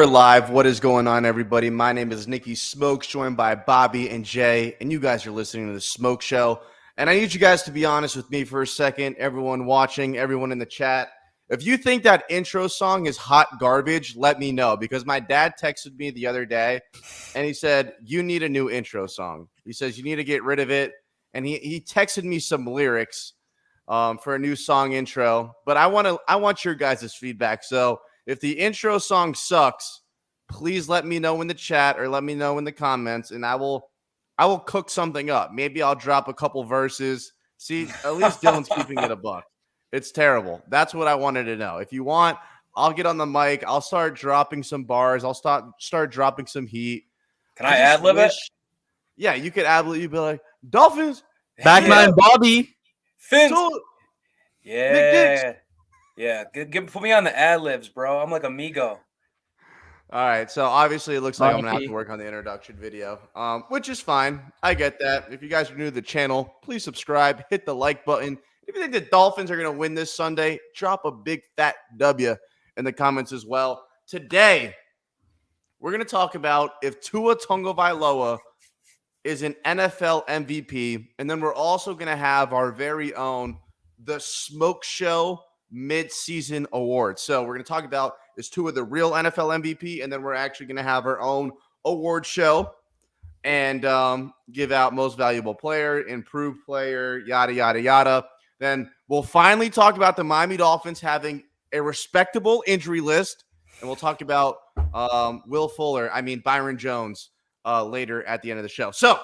live. What is going on, everybody? My name is Nikki Smokes, joined by Bobby and Jay, and you guys are listening to The Smoke Show. And I need you guys to be honest with me for a second, everyone watching, everyone in the chat. If you think that intro song is hot garbage, let me know, because my dad texted me the other day, and he said, you need a new intro song. He says, you need to get rid of it. And he texted me some lyrics for a new song intro, but I want your guys' feedback. So if the intro song sucks, please let me know in the chat or let me know in the comments, and I will cook something up. Maybe I'll drop a couple verses. See, at least Dylan's keeping it a buck. It's terrible. That's what I wanted to know. If you want, I'll get on the mic. I'll start dropping some bars. I'll start dropping some heat. Can I ad-lib it? Yeah, you could ad-lib. You'd be like, Dolphins. Backman Bobby. Fins. Yeah. Yeah. Put me on the ad-libs, bro. I'm like Amigo. All right, so obviously it looks like I'm going to have to work on the introduction video, which is fine. I get that. If you guys are new to the channel, please subscribe, hit the like button. If you think the Dolphins are going to win this Sunday, drop a big fat W in the comments as well. Today, we're going to talk about if Tua Tagovailoa is an NFL MVP, and then we're also going to have our very own The Smoke Show mid-season award. So we're going to talk about is Tua the real NFL MVP, and then we're actually going to have our own award show and give out most valuable player, improved player, yada, yada, yada. Then we'll finally talk about the Miami Dolphins having a respectable injury list, and we'll talk about Byron Jones later at the end of the show. So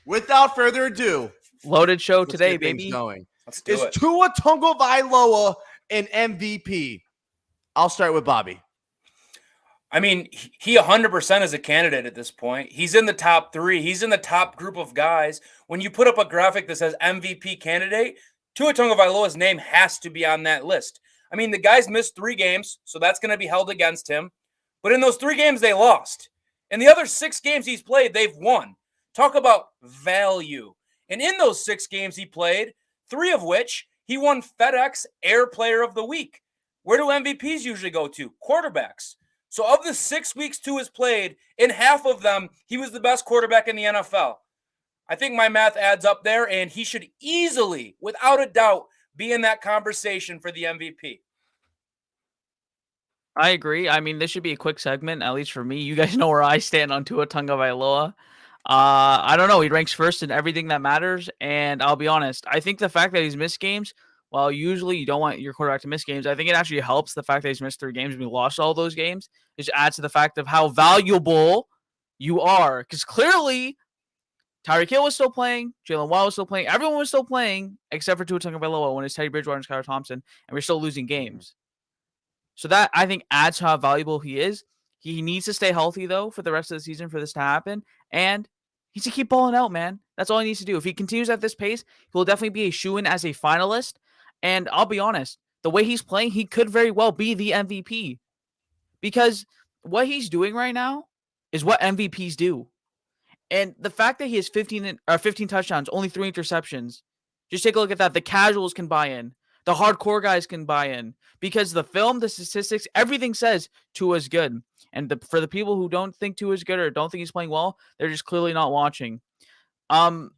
without further ado, loaded show today, baby. Let's do it. Is Tua Tagovailoa an MVP? I'll start with Bobby. I mean, he 100% is a candidate at this point. He's in the top 3. He's in the top group of guys. When you put up a graphic that says MVP candidate, Tua Tagovailoa's name has to be on that list. I mean, the guy's missed 3 games, so that's going to be held against him. But in those 3 games, they lost. In the other 6 games he's played, they've won. Talk about value. And in those 6 games he played, 3 of which he won FedEx Air Player of the Week. Where do MVPs usually go to? Quarterbacks. So of the 6 weeks Tua has played, in half of them, he was the best quarterback in the NFL. I think my math adds up there, and he should easily, without a doubt, be in that conversation for the MVP. I agree. I mean, this should be a quick segment, at least for me. You guys know where I stand on Tua Tagovailoa. I don't know. He ranks first in everything that matters, and I'll be honest. I think the fact that he's missed games, well, usually you don't want your quarterback to miss games. I think it actually helps the fact that he's missed 3 games and we lost all those games. It just adds to the fact of how valuable you are. Because clearly, Tyreek Hill was still playing, Jalen Waddle was still playing, everyone was still playing, except for Tua Tagovailoa when it's Teddy Bridgewater and Skylar Thompson, and we're still losing games. So that, I think, adds to how valuable he is. He needs to stay healthy, though, for the rest of the season for this to happen. And he needs to keep balling out, man. That's all he needs to do. If he continues at this pace, he'll definitely be a shoo-in as a finalist. And I'll be honest, the way he's playing, he could very well be the MVP. Because what he's doing right now is what MVPs do. And the fact that he has 15 touchdowns, only 3 interceptions, just take a look at that. The casuals can buy in. The hardcore guys can buy in. Because the film, the statistics, everything says Tua's good. And for the people who don't think Tua's good or don't think he's playing well, they're just clearly not watching. I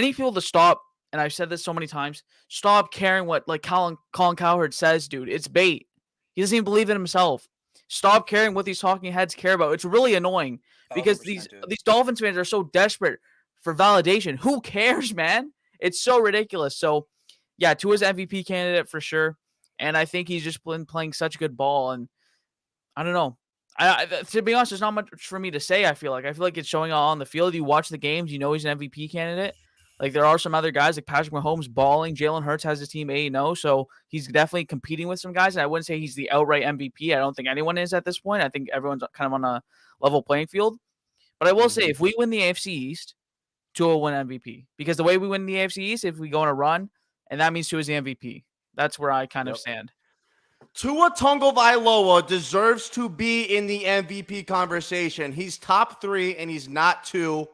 need people to stop, and I've said this so many times, stop caring what Colin Cowherd says, dude. It's bait. He doesn't even believe in himself. Stop caring what these talking heads care about. It's really annoying because these Dolphins fans are so desperate for validation. Who cares, man? It's so ridiculous. So, yeah, Tua's MVP candidate for sure. And I think he's just been playing such good ball. And I don't know. To be honest, there's not much for me to say. I feel like it's showing all on the field. You watch the games, you know he's an MVP candidate. Like there are some other guys like Patrick Mahomes balling. Jalen Hurts has his team 8-0, so he's definitely competing with some guys. And I wouldn't say he's the outright MVP. I don't think anyone is at this point. I think everyone's kind of on a level playing field. But I will say, if we win the AFC East, Tua will win MVP. Because the way we win the AFC East, if we go on a run, and that means Tua's the MVP. That's where I kind of stand. Tua Tagovailoa deserves to be in the MVP conversation. He's top 3, and he's not 2.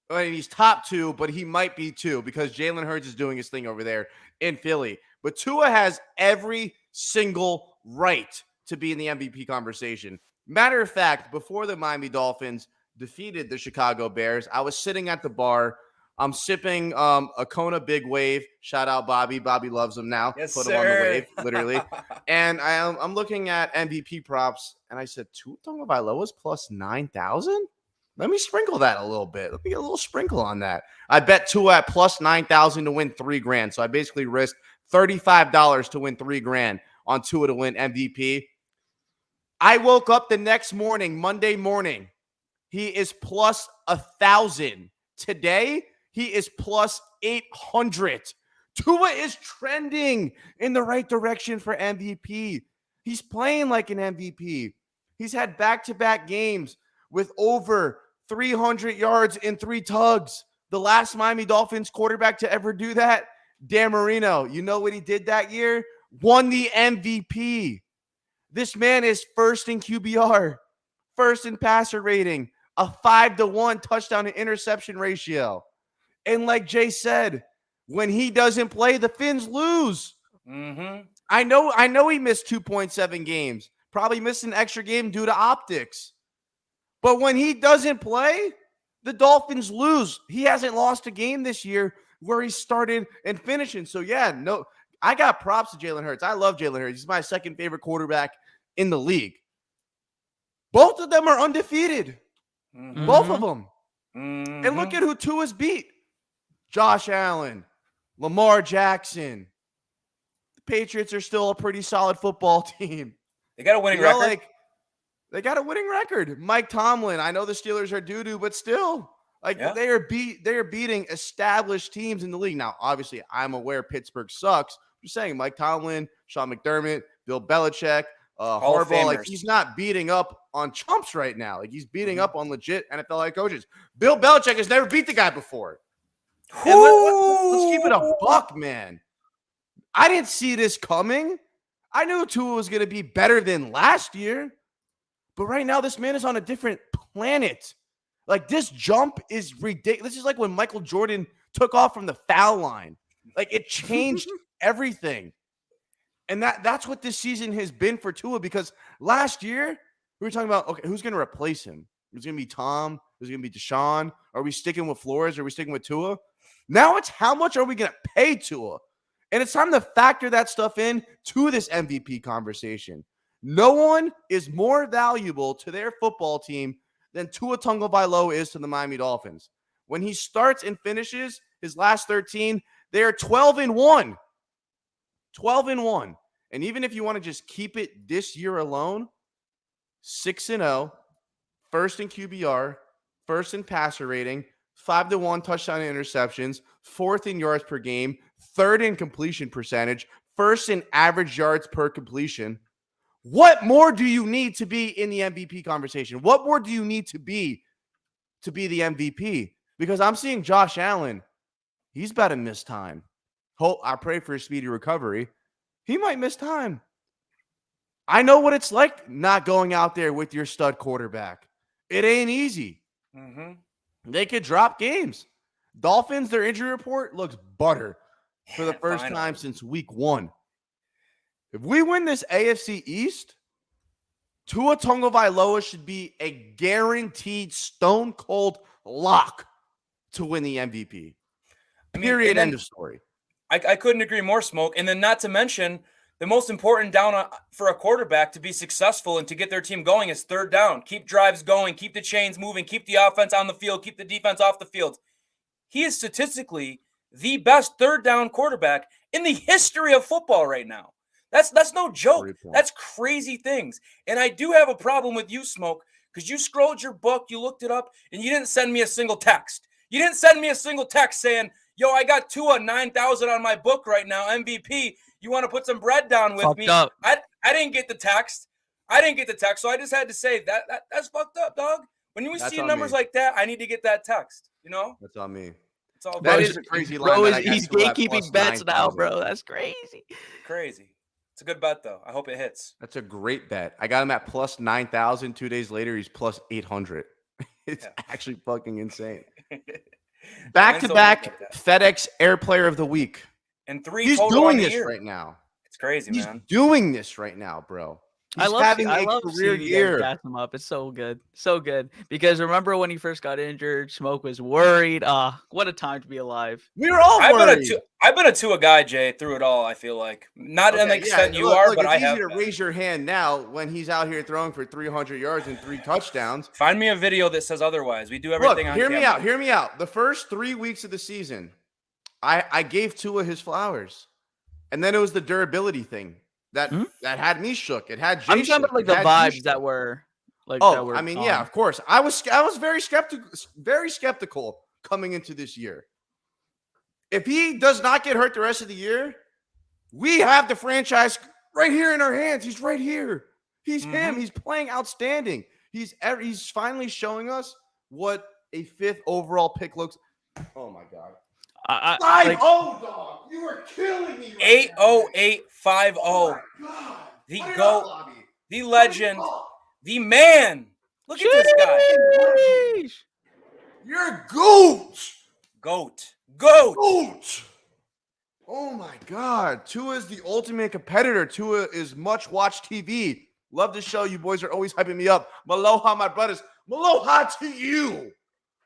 I mean, he's top 2, but he might be 2 because Jalen Hurts is doing his thing over there in Philly. But Tua has every single right to be in the MVP conversation. Matter of fact, before the Miami Dolphins defeated the Chicago Bears, I was sitting at the bar. I'm sipping a Kona Big Wave. Shout out Bobby. Bobby loves them now. Yes, Put them on the sir. wave, literally. And I'm looking at MVP props, and I said, Tua Tagovailoa's plus 9,000? Let me sprinkle that a little bit. Let me get a little sprinkle on that. I bet Tua at plus 9,000 to win $3,000. So I basically risked $35 to win $3,000 on Tua to win MVP. I woke up the next morning, Monday morning. He is plus 1,000. Today, he is plus 800. Tua is trending in the right direction for MVP. He's playing like an MVP. He's had back-to-back games with over 300 yards in 3 tugs. The last Miami Dolphins quarterback to ever do that, Dan Marino. You know what he did that year? Won the MVP. This man is first in QBR, first in passer rating, a 5-to-1 touchdown to interception ratio. And like Jay said, when he doesn't play, the Finns lose. Mm-hmm. I know he missed 2.7 games. Probably missed an extra game due to optics. But when he doesn't play, the Dolphins lose. He hasn't lost a game this year where he started and finishing. So, yeah, no, I got props to Jalen Hurts. I love Jalen Hurts. He's my second favorite quarterback in the league. Both of them are undefeated. Mm-hmm. Both of them. Mm-hmm. And look at who Tua's beat. Josh Allen, Lamar Jackson. The Patriots are still a pretty solid football team. They got a winning record. They got a winning record. Mike Tomlin. I know the Steelers are doo-doo, but still, they are beating established teams in the league. Now, obviously, I'm aware Pittsburgh sucks. I'm just saying, Mike Tomlin, Sean McDermott, Bill Belichick, Harbaugh. He's not beating up on chumps right now. He's beating up on legit NFL head coaches. Bill Belichick has never beat the guy before. And let's keep it a buck, man. I didn't see this coming. I knew Tua was going to be better than last year. But right now, this man is on a different planet. This jump is ridiculous. This is like when Michael Jordan took off from the foul line. It changed everything. And that's what this season has been for Tua, because last year, we were talking about, okay, who's going to replace him? Is it going to be Tom? Is it going to be Deshaun? Are we sticking with Flores? Are we sticking with Tua? Now it's how much are we going to pay Tua? And it's time to factor that stuff in to this MVP conversation. No one is more valuable to their football team than Tua Tagovailoa is to the Miami Dolphins. When he starts and finishes his last 13, they are 12-1. 12-1. And even if you want to just keep it this year alone, 6-0, first in QBR, first in passer rating, 5-to-1 touchdown interceptions, fourth in yards per game, third in completion percentage, first in average yards per completion. What more do you need to be in the MVP conversation? What more do you need to be the MVP? Because I'm seeing Josh Allen. He's about to miss time. I pray for a speedy recovery. He might miss time. I know what it's like not going out there with your stud quarterback. It ain't easy. Mm-hmm. They could drop games. Dolphins, their injury report looks butter for the first time since week 1. If we win this AFC East, Tua Tagovailoa should be a guaranteed stone cold lock to win the MVP. Period. End of story. I couldn't agree more, Smoke. And then not to mention, the most important down for a quarterback to be successful and to get their team going is third down. Keep drives going, keep the chains moving, keep the offense on the field, keep the defense off the field. He is statistically the best third down quarterback in the history of football right now. That's no joke. That's crazy things. And I do have a problem with you, Smoke, because you scrolled your book, you looked it up, and you didn't send me a single text. You didn't send me a single text saying, yo, I got Tua 9,000 on my book right now, MVP. You want to put some bread down with me? Up. I didn't get the text. So I just had to say that's fucked up, dog. When you see numbers like that, I need to get that text. You know? That's on me. It's all that good. is a crazy line. Bro, he's gatekeeping bets now, bro. That's crazy. Crazy. It's a good bet, though. I hope it hits. That's a great bet. I got him at plus 9,000. 2 days later, he's plus 800. It's actually fucking insane. Back-to-back FedEx Air Player of the Week. And 3 He's total doing on the this year. right now. It's crazy, He's man. doing this right now, bro. He's having I a love career seeing you guys year. gas him up. It's so good. So good. Because remember when he first got injured, Smoke was worried. What a time to be alive. We were all worried. I've been a Tua guy, Jay, through it all. I feel like not to the extent you are, but it's I easy have. to raise your hand now when he's out here throwing for 300 yards and 3 touchdowns. Find me a video that says otherwise. We do everything on hear camera. me out. Hear me out. The first 3 weeks of the season, I gave Tua his flowers, and then it was the durability thing that had me shook. It had Jay. I'm talking about like the vibes that were like. Oh, I mean, yeah, of course. I was very skeptical coming into this year. If he does not get hurt the rest of the year, we have the franchise right here in our hands. He's right here. He's him. He's playing outstanding. He's finally showing us what a 5th overall pick looks. Oh my God. 5-0, dog. You are killing me. 80850. Oh the GOAT, the legend, the man. Look at this guy. You're GOAT. GOAT. Oh my God. Tua is the ultimate competitor. Tua is much watched TV. Love the show. You boys are always hyping me up. Maloha, my brothers. Maloha to you.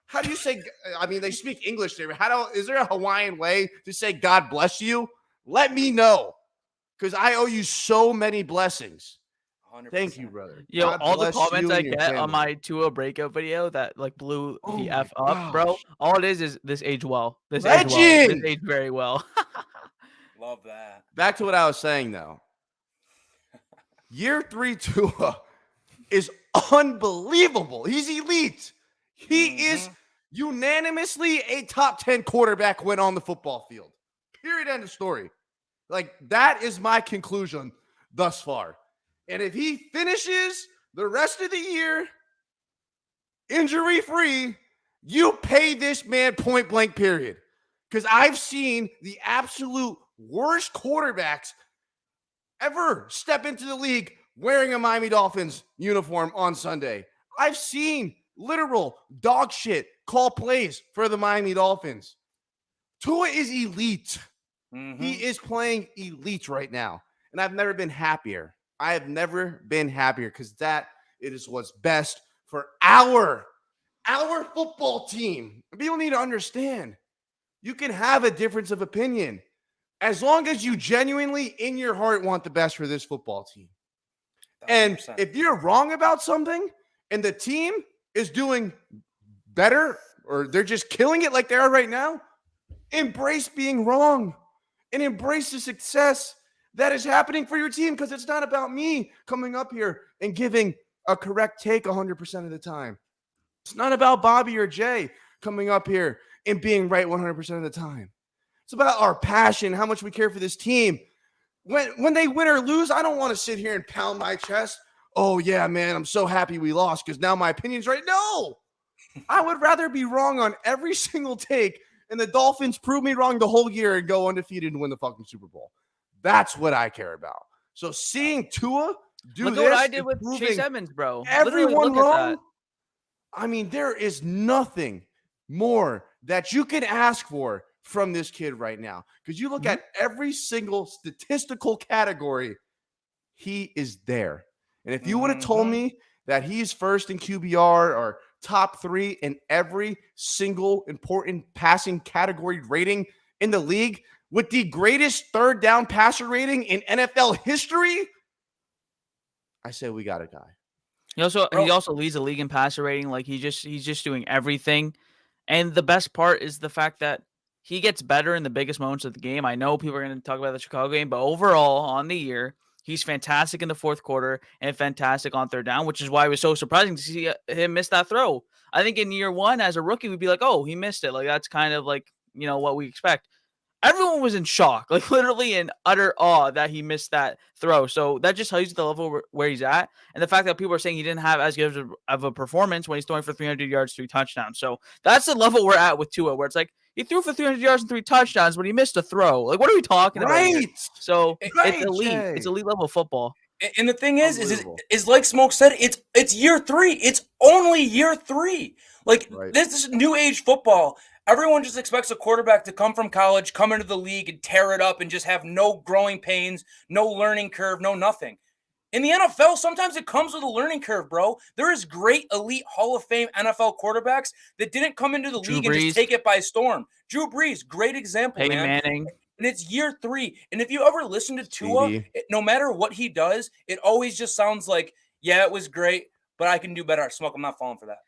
How do you say? I mean, they speak English there. Is there a Hawaiian way to say God bless you? Let me know, because I owe you so many blessings. 100%. Thank you, brother. Yo, God all the bless comments you I and your get on family. my Tua breakup video that like blew Oh the my F up, bro. gosh. All it is this age well. This Legend! age well. This age very well. Love that. Back to what I was saying, though. Year 3 Tua is unbelievable. He's elite. He is unanimously a top 10 quarterback when on the football field. Period. End of story. Like, that is my conclusion thus far. And if he finishes the rest of the year injury-free, you pay this man point blank, period. Because I've seen the absolute worst quarterbacks ever step into the league wearing a Miami Dolphins uniform on Sunday. I've seen literal dog shit call plays for the Miami Dolphins. Tua is elite. He is playing elite right now. And I've never been happier. I have never been happier because it is what's best for our football team. People need to understand. You can have a difference of opinion as long as you genuinely in your heart want the best for this football team. 100%. And if you're wrong about something and the team is doing better or they're just killing it like they are right now, embrace being wrong and embrace the success that is happening for your team, because it's not about me coming up here and giving a correct take 100% of the time. It's not about Bobby or Jay coming up here and being right 100% of the time. It's about our passion, how much we care for this team. When they win or lose, I don't want to sit here and pound my chest. Oh, yeah, man, I'm so happy we lost because now my opinion's right. No, I would rather be wrong on every single take and the Dolphins prove me wrong the whole year and go undefeated and win the fucking Super Bowl. That's what I care about. So seeing Tua do look this, at what I did with Chase Edmonds, bro. Everyone look wrong. at that. I mean, there is nothing more that you can ask for from this kid right now. Because you look at every single statistical category, he is there. And if you would have told me that he's first in QBR or top 3 in every single important passing category rating in the league with the greatest third down passer rating in NFL history, I say we got a guy. He also leads the league in passer rating. Like he's just doing everything. And the best part is the fact that he gets better in the biggest moments of the game. I know people are going to talk about the Chicago game, but overall on the year, he's fantastic in the fourth quarter and fantastic on third down, which is why it was so surprising to see him miss that throw. I think in year one as a rookie, we'd be like, oh, he missed it. Like that's kind of like, what we expect. Everyone was in shock, like literally in utter awe that he missed that throw. So that just tells you the level where he's at. And the fact that people are saying he didn't have as good of a performance when he's throwing for 300 yards, 3 touchdowns. So that's the level we're at with Tua, where it's like he threw for 300 yards and 3 touchdowns, but he missed a throw. Like, what are we talking about here? So it's elite. Jay. It's elite level football. And the thing is like Smoke said, it's year 3. It's only year 3. Like this is new age football. Everyone just expects a quarterback to come from college, come into the league and tear it up and just have no growing pains, no learning curve, no nothing. In the NFL, sometimes it comes with a learning curve, bro. There is great elite Hall of Fame NFL quarterbacks that didn't come into the Drew league and just Brees. take it by storm. Drew Brees, great example, Peyton man. Manning. And it's year 3. And if you ever listen to Tua, no matter what he does, it always just sounds like, yeah, it was great, but I can do better. Smoke, I'm not falling for that.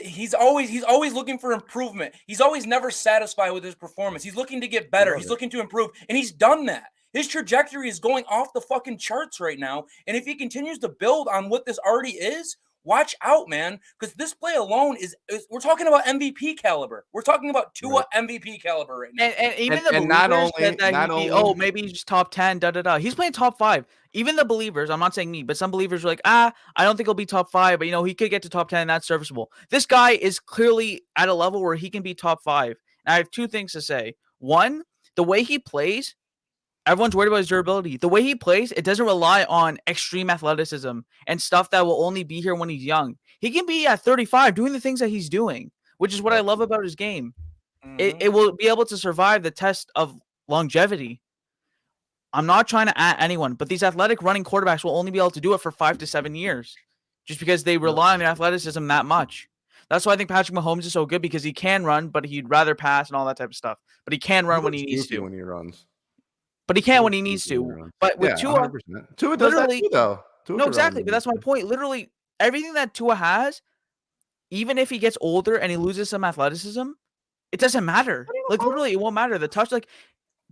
He's always looking for improvement. He's always never satisfied with his performance. He's looking to get better. He's looking to improve, and he's done that. His trajectory is going off the fucking charts right now. And if he continues to build on what this already is, watch out, man. Because this play alone is we're talking about MVP caliber. We're talking about Tua MVP caliber right now. And even the believers said that maybe he's just top 10, He's playing top 5. Even the believers, I'm not saying me, but some believers are like, I don't think he'll be top 5, but he could get to top 10. That's serviceable. This guy is clearly at a level where he can be top 5. And I have 2 things to say. One, the way he plays, everyone's worried about his durability. The way he plays, it doesn't rely on extreme athleticism and stuff that will only be here when he's young. He can be at 35 doing the things that he's doing, which is what I love about his game. Mm-hmm. It will be able to survive the test of longevity. I'm not trying to at anyone, but these athletic running quarterbacks will only be able to do it for 5 to 7 years just because they rely on their athleticism that much. That's why I think Patrick Mahomes is so good, because he can run, but he'd rather pass and all that type of stuff. But he can run when he needs to. When he runs. But he can when he needs to. But with Tua, 100%. Tua does that too, though. No, exactly. But that's my point. Literally, everything that Tua has, even if he gets older and he loses some athleticism, it doesn't matter. Like, literally, it won't matter. The touch, like,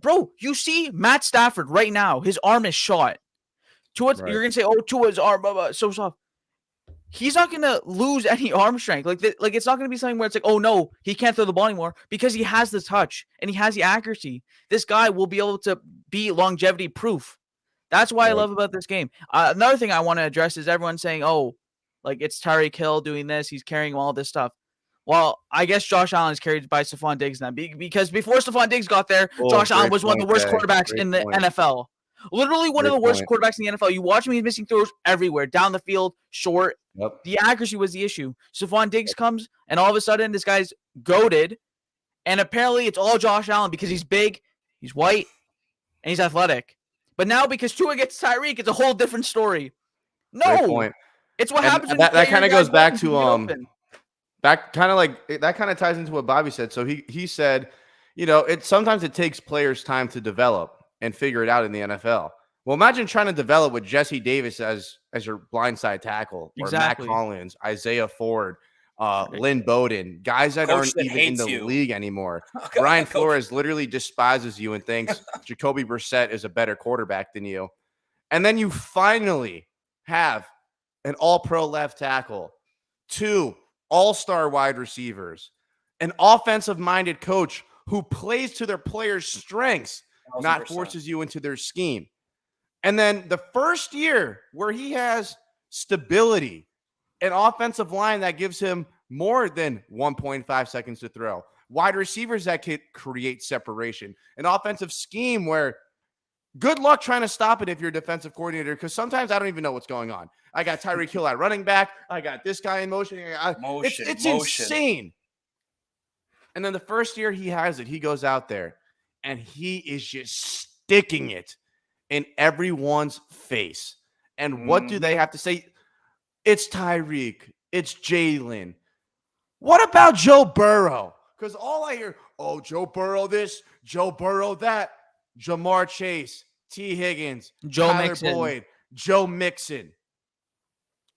bro, you see Matt Stafford right now. His arm is shot. Tua, right. You're going to say, Tua's arm, so soft. He's not going to lose any arm strength. Like it's not going to be something where it's like, oh, no, he can't throw the ball anymore, because he has the touch and he has the accuracy. This guy will be able to be longevity proof. That's why I love about this game. Another thing I want to address is everyone saying, it's Tyreek Hill doing this. He's carrying all this stuff. Well, I guess Josh Allen is carried by Stephon Diggs now, because before Stephon Diggs got there, Josh Allen was one of the worst quarterbacks in the NFL. Literally one of the worst quarterbacks in the NFL. You watch him, he's missing throws everywhere, down the field, short. Yep. The accuracy was the issue. Stephon Diggs comes, and all of a sudden, this guy's goated, and apparently it's all Josh Allen because he's big, he's white, and he's athletic. But now, because Tua gets Tyreek, it's a whole different story. No, it's what happens. When that kind of goes back to that kind of ties into what Bobby said. So he said, sometimes it takes players time to develop and figure it out in the NFL. Well, imagine trying to develop with Jesse Davis as your blindside tackle, or Matt Collins, Isaiah Ford, Lynn Bowden, guys that aren't even in the league anymore. Brian Flores literally despises you and thinks Jacoby Brissett is a better quarterback than you. And then you finally have an all-pro left tackle, 2 all-star wide receivers, an offensive-minded coach who plays to their players' strengths, 100%. Not forces you into their scheme. And then the first year where he has stability, an offensive line that gives him more than 1.5 seconds to throw, wide receivers that can create separation, an offensive scheme where good luck trying to stop it if you're a defensive coordinator, because sometimes I don't even know what's going on. I got Tyreek Hill at running back. I got this guy in motion. It's insane. And then the first year he has it, he goes out there and he is just sticking it in everyone's face. And what do they have to say? It's Tyreek. It's Jalen. What about Joe Burrow? Because all I hear, Joe Burrow this, Joe Burrow that, Jamar Chase, T. Higgins, Tyler Boyd, Joe Mixon.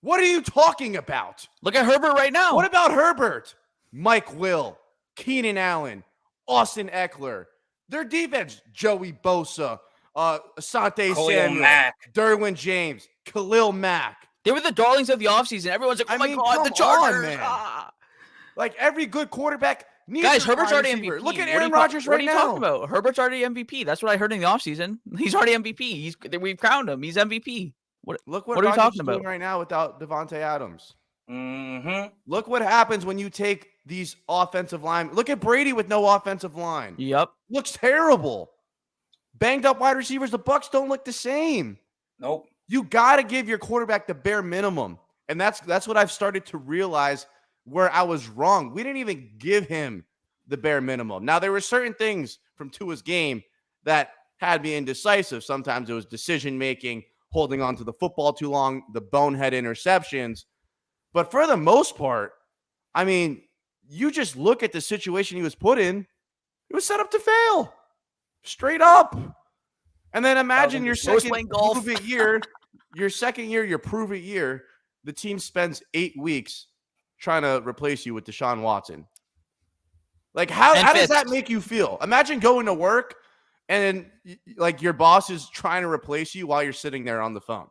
What are you talking about? Look at Herbert right now. What about Herbert? Mike Will, Keenan Allen, Austin Eckler. Their defense, Joey Bosa, Asante Samuel, Derwin James, Khalil Mack. They were the darlings of the offseason. Everyone's like, my God, the Chargers. Man. Like every good quarterback needs Guys, Herbert's already MVP. Look at Aaron Rodgers right now. What are you talking about? Herbert's already MVP. That's what I heard in the offseason. He's already MVP. We've crowned him. He's MVP. Look what are you talking about right now without Devontae Adams? Mm-hmm. Look what happens when you take these offensive line. Look at Brady with no offensive line. Yep. Looks terrible. Banged up wide receivers. The Bucs don't look the same. Nope. You got to give your quarterback the bare minimum. And that's what I've started to realize where I was wrong. We didn't even give him the bare minimum. Now, there were certain things from Tua's game that had me indecisive. Sometimes it was decision-making, holding on to the football too long, the bonehead interceptions. But for the most part, I mean, you just look at the situation he was put in. It was set up to fail. Straight up. And then imagine your second prove it year, your prove it year, the team spends 8 weeks trying to replace you with Deshaun Watson. Like, how does that make you feel? Imagine going to work and like your boss is trying to replace you while you're sitting there on the phone.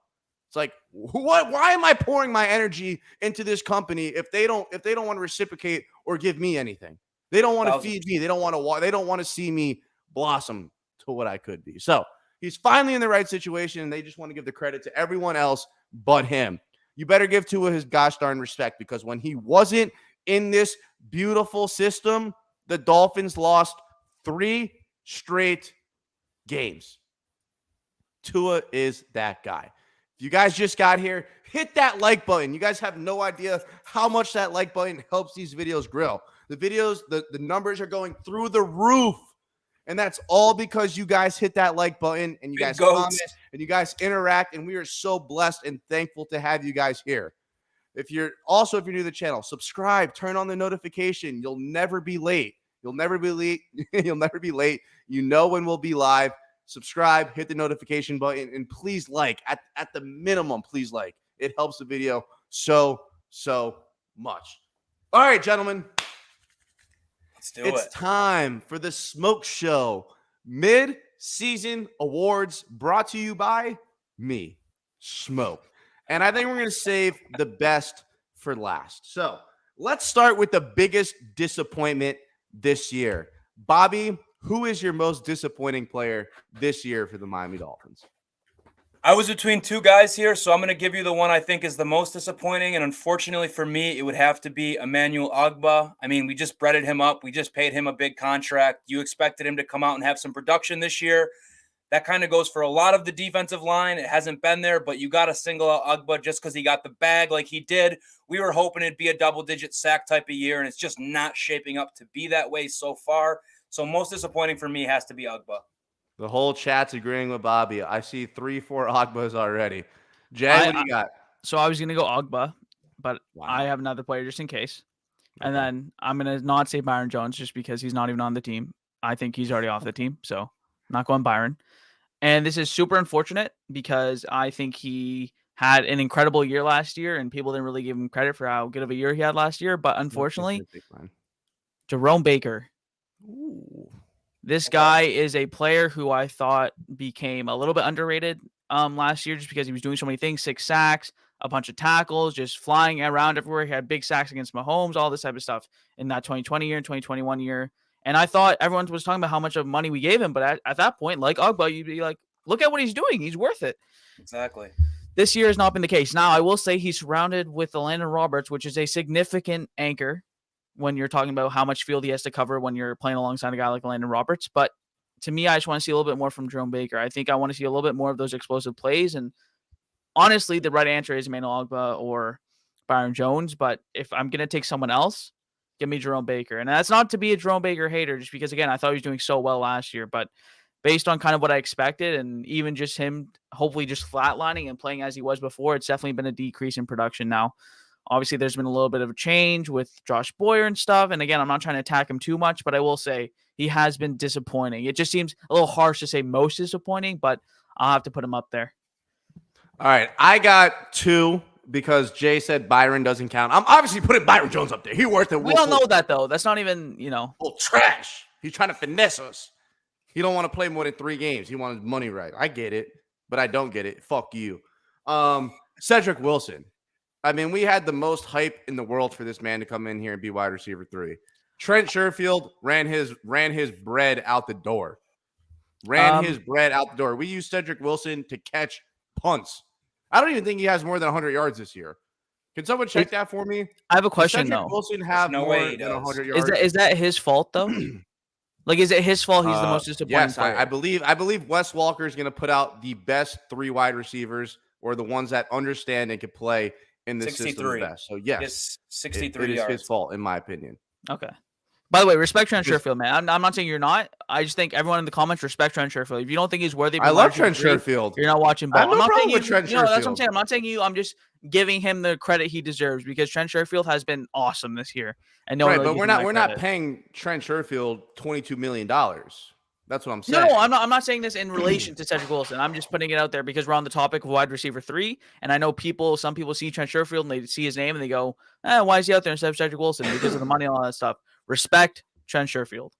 It's like, what? Why am I pouring my energy into this company if they don't want to reciprocate or give me anything? They don't want to feed me. They don't want to see me blossom to what I could be. So he's finally in the right situation, and they just want to give the credit to everyone else but him. You better give Tua his gosh darn respect, because when he wasn't in this beautiful system, the Dolphins lost 3 straight games. Tua is that guy. If you guys just got here, hit that like button. You guys have no idea how much that like button helps these videos grow. The videos, the numbers are going through the roof. And that's all because you guys hit that like button and you guys comment and you guys interact. And we are so blessed and thankful to have you guys here. If you're new to the channel, subscribe, turn on the notification. You'll never be late. You'll never be late. You'll never be late. You know when we'll be live. Subscribe, hit the notification button, and please like. At the minimum, please like. It helps the video so much. All right, gentlemen. It's time for the Smoke Show mid-season awards, brought to you by me, Smoke. And I think we're going to save the best for last. So let's start with the biggest disappointment this year. Bobby, who is your most disappointing player this year for the Miami Dolphins? I was between 2 guys here, so I'm going to give you the one I think is the most disappointing. And unfortunately for me, it would have to be Emmanuel Ogbah. I mean, we just breaded him up. We just paid him a big contract. You expected him to come out and have some production this year. That kind of goes for a lot of the defensive line. It hasn't been there, but you got to single out Ogbah just because he got the bag like he did. We were hoping it'd be a double-digit sack type of year, and it's just not shaping up to be that way so far. So most disappointing for me has to be Ogbah. The whole chat's agreeing with Bobby. I see 3-4 Ogbahs already. Jay, what do you got? So I was going to go Ogbah, but I have another player just in case. Okay. And then I'm going to not say Byron Jones just because he's not even on the team. I think he's already off the team, so I'm not going Byron. And this is super unfortunate because I think he had an incredible year last year, and people didn't really give him credit for how good of a year he had last year. But unfortunately, Jerome Baker. Ooh. This guy is a player who I thought became a little bit underrated last year just because he was doing so many things, 6 sacks, a bunch of tackles, just flying around everywhere. He had big sacks against Mahomes, all this type of stuff in that 2020 year and 2021 year. And I thought everyone was talking about how much of money we gave him. But at that point, like Ogbah, you'd be like, look at what he's doing. He's worth it. Exactly. This year has not been the case. Now, I will say he's surrounded with Landon Roberts, which is a significant anchor when you're talking about how much field he has to cover when you're playing alongside a guy like Landon Roberts. But to me, I just want to see a little bit more from Jerome Baker. I think I want to see a little bit more of those explosive plays. And honestly, the right answer is Emmanuel Ogbah or Byron Jones. But if I'm going to take someone else, give me Jerome Baker. And that's not to be a Jerome Baker hater, just because, again, I thought he was doing so well last year. But based on kind of what I expected and even just him hopefully just flatlining and playing as he was before, it's definitely been a decrease in production now. Obviously, there's been a little bit of a change with Josh Boyer and stuff. And again, I'm not trying to attack him too much, but I will say he has been disappointing. It just seems a little harsh to say most disappointing, but I'll have to put him up there. All right. I got 2 because Jay said Byron doesn't count. I'm obviously putting Byron Jones up there. He's worth it. We all know that, though. That's not even, Well, trash. He's trying to finesse us. He don't want to play more than 3 games. He wants money right. I get it, but I don't get it. Fuck you. Cedric Wilson. I mean, we had the most hype in the world for this man to come in here and be wide receiver 3. Trent Sherfield ran his bread out the door. His bread out the door. We used Cedric Wilson to catch punts. I don't even think he has more than 100 yards this year. Can someone check that for me? I have a question, Cedric though. Wilson have no more way than 100 yards? Is that his fault, though? Like, is it his fault he's the most disappointing yes, player? I believe Wes Walker is going to put out the best 3 wide receivers, or the ones that understand and can play in this 63. system the best. So, yes, 63 it is yards. his fault, in my opinion. Okay. By the way, respect Trent Just- Sherfield, man. I'm not saying you're not. I just think everyone in the comments respect Trent Sherfield. If you don't think he's worthy, I love Trent Sherfield. You're not watching ball. I have no I'm not problem saying with you. Trent That's what I'm Sherfield. saying. I'm not saying you. I'm just giving him the credit he deserves because Trent Sherfield has been awesome this year. And no, Right, one really but we're gives him that not credit. paying Trent Sherfield $22 million. That's what I'm No, saying. no, I'm not saying this in relation to Cedric Wilson. I'm just putting it out there because we're on the topic of wide receiver 3, and I know some people see Trent Sherfield and they see his name and they go, why is he out there instead of Cedric Wilson? Because of the money and all that stuff. Respect Trent Sherfield.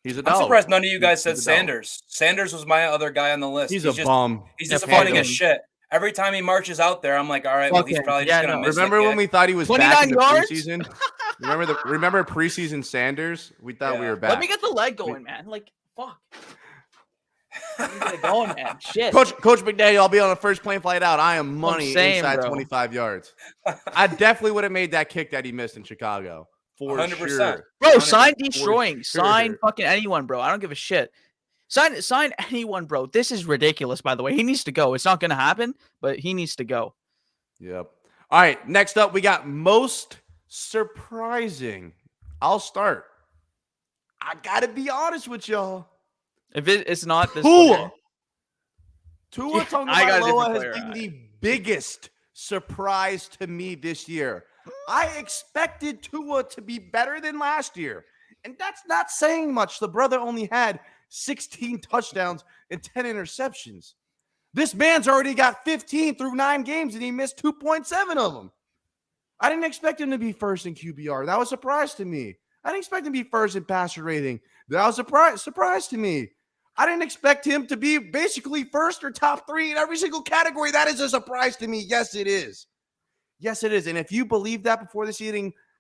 He's a I'm dog. surprised none of you guys said He's a dog. Sanders. Sanders was my other guy on the list. He's a bum. He's Yeah, disappointing fuck as him. shit. Every time he marches out there, I'm like, all right, well, he's Fuck him. probably Yeah, just gonna no. miss. Remember when we thought he was back in the 29 yards? preseason? Remember preseason Sanders? We thought we Yeah. were back. Let me get the leg going, man. Like, fuck. Let me get it going, man. Shit. Coach McDaniel, I'll be on the first plane flight out. I am money saying, inside bro. 25 yards. I definitely would have made that kick that he missed in Chicago. For 100%. sure. Bro, sign 100% destroying. sure. Sign fucking anyone, bro. I don't give a shit. Sign anyone, bro. This is ridiculous, by the way. He needs to go. It's not going to happen, but he needs to go. Yep. All right. Next up, we got most surprising. I'll start. I got to be honest with y'all. If it's not this Tua Yeah, I got a Tagovailoa different has player. been the biggest surprise to me this year. I expected Tua to be better than last year, and that's not saying much. The brother only had 16 touchdowns and 10 interceptions. This man's already got 15 through 9 games, and he missed 2.7 of them. I didn't expect him to be first in QBR. That was a surprise to me. I didn't expect him to be first in passer rating. That was a surprise to me. I didn't expect him to be basically first or top 3 in every single category. That is a surprise to me. Yes, it is. Yes, it is. And if you believe that before this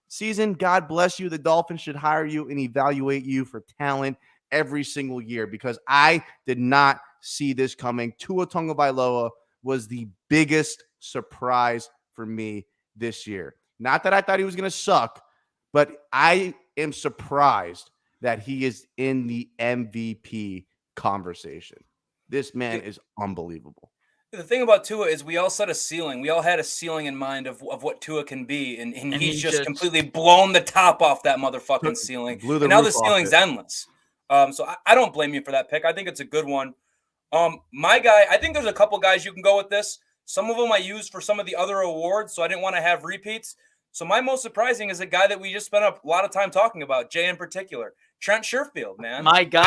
season, God bless you. The Dolphins should hire you and evaluate you for talent every single year because I did not see this coming. Tua Tagovailoa was the biggest surprise for me this year. Not that I thought he was going to suck, but I am surprised that he is in the MVP conversation. This man is unbelievable. The thing about Tua is we all set a ceiling. We all had a ceiling in mind of what Tua can be, and he's just completely blown the top off that motherfucking ceiling. Blew the and now roof the off ceiling's it. endless. So I don't blame you for that pick. I think it's a good one. My guy, I think there's a couple guys you can go with this. Some of them I used for some of the other awards, so I didn't want to have repeats. So my most surprising is a guy that we just spent a lot of time talking about, Jay in particular. Trent Sherfield, man. My guy.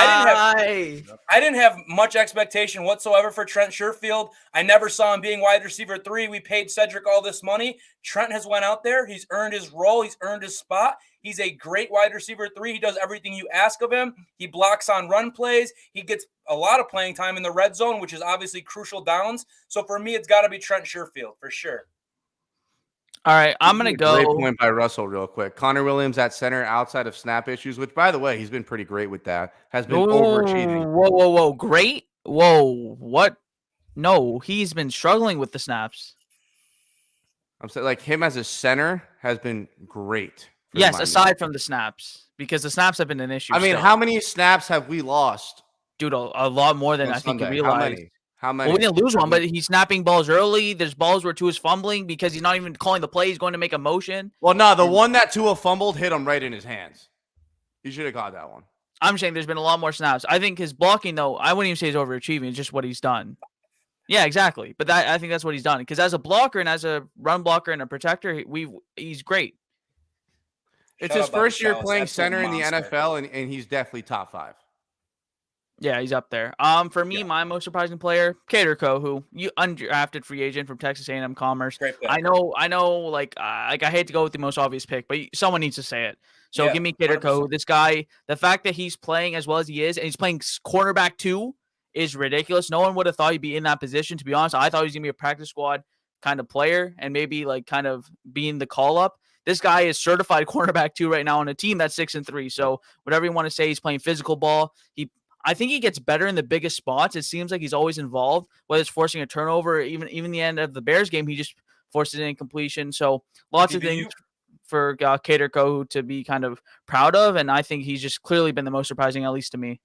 I didn't have much expectation whatsoever for Trent Sherfield. I never saw him being wide receiver 3. We paid Cedric all this money. Trent has went out there. He's earned his role. He's earned his spot. He's a great wide receiver 3. He does everything you ask of him. He blocks on run plays. He gets a lot of playing time in the red zone, which is obviously crucial downs. So for me, it's got to be Trent Sherfield for sure. All right, I'm going to go. Great point by Russell real quick. Connor Williams at center outside of snap issues, which, by the way, he's been pretty great with that, has been overachieving. Whoa. Great? Whoa. What? No, he's been struggling with the snaps. I'm saying, like, him as a center has been great. Yes, aside from the snaps, because the snaps have been an issue. I mean, still. how many snaps have we lost? Dude, a lot more than on I think you Sunday? realize. How many? Well, we didn't lose one, but he's snapping balls early. There's balls where Tua's fumbling because he's not even calling the play. He's going to make a motion. Well, no, the one that Tua fumbled hit him right in his hands. He should have caught that one. I'm saying there's been a lot more snaps. I think his blocking, though, I wouldn't even say he's overachieving. It's just what he's done. Yeah, exactly. But I think that's what he's done. Because as a blocker and as a run blocker and a protector, he's great. It's his first year playing center in the NFL, and he's definitely top 5. Yeah, he's up there. For me, my most surprising player, Caterco, who you undrafted free agent from Texas A&M Commerce. Great pick. I know. Like I hate to go with the most obvious pick, but someone needs to say it. So Yeah, give me Caterco. 100%. This guy, the fact that he's playing as well as he is, and he's playing cornerback 2 is ridiculous. No one would have thought he'd be in that position. To be honest, I thought he was gonna be a practice squad kind of player and maybe like kind of being the call up. This guy is certified cornerback 2 right now on a team that's 6-3. So whatever you want to say, he's playing physical ball. I think he gets better in the biggest spots. It seems like he's always involved, whether it's forcing a turnover, or even the end of the Bears game, he just forces an incompletion. So lots of things for Caterco to be kind of proud of, and I think he's just clearly been the most surprising, at least to me.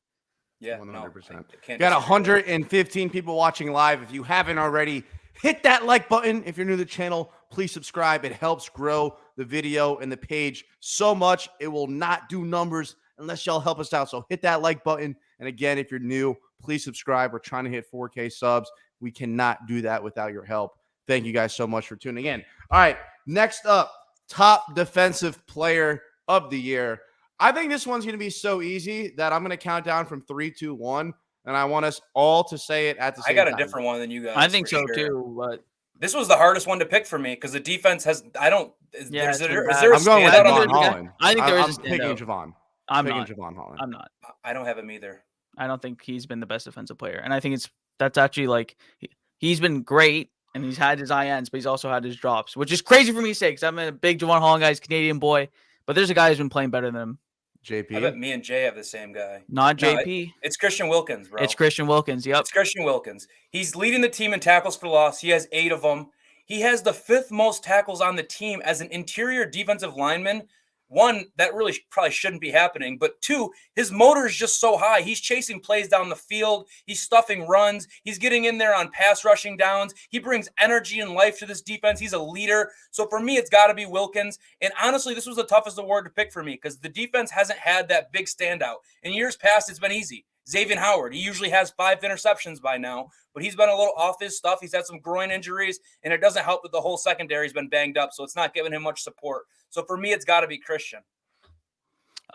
Yeah, 100%. No, Got 115 people watching live. If you haven't already, hit that like button. If you're new to the channel, please subscribe. It helps grow the video and the page so much. It will not do numbers unless y'all help us out. So hit that like button. And again, if you're new, please subscribe. We're trying to hit 4K subs. We cannot do that without your help. Thank you guys so much for tuning in. All right, next up, top defensive player of the year. I think this one's going to be so easy that I'm going to count down from 3, 2, 1, and I want us all to say it at the same time. I got a different one than you guys. I think so too, but this was the hardest one to pick for me because the defense has. I don't. Is there a I'm going with standout Javon on the Holland. I think there is I'm a picking standout. Javon. I'm picking not. Javon Holland. I'm not. I don't have him either. I don't think he's been the best defensive player, and I think that's actually like he's been great, and he's had his INs, but he's also had his drops, which is crazy for me to say because I'm a big Javon Holland guy, he's a Canadian boy, but there's a guy who's been playing better than him. JP. I bet me and Jay have the same guy. Not JP. It's Christian Wilkins, bro. It's Christian Wilkins. Yep. It's Christian Wilkins. He's leading the team in tackles for loss. He has 8 of them. He has the 5th most tackles on the team as an interior defensive lineman. 1, that really probably shouldn't be happening. But 2, his motor is just so high. He's chasing plays down the field. He's stuffing runs. He's getting in there on pass rushing downs. He brings energy and life to this defense. He's a leader. So for me, it's got to be Wilkins. And honestly, this was the toughest award to pick for me because the defense hasn't had that big standout. In years past, it's been easy. Xavier Howard, he usually has 5 interceptions by now, but he's been a little off his stuff. He's had some groin injuries, and it doesn't help that the whole secondary's been banged up, so it's not giving him much support. So for me, it's got to be Christian.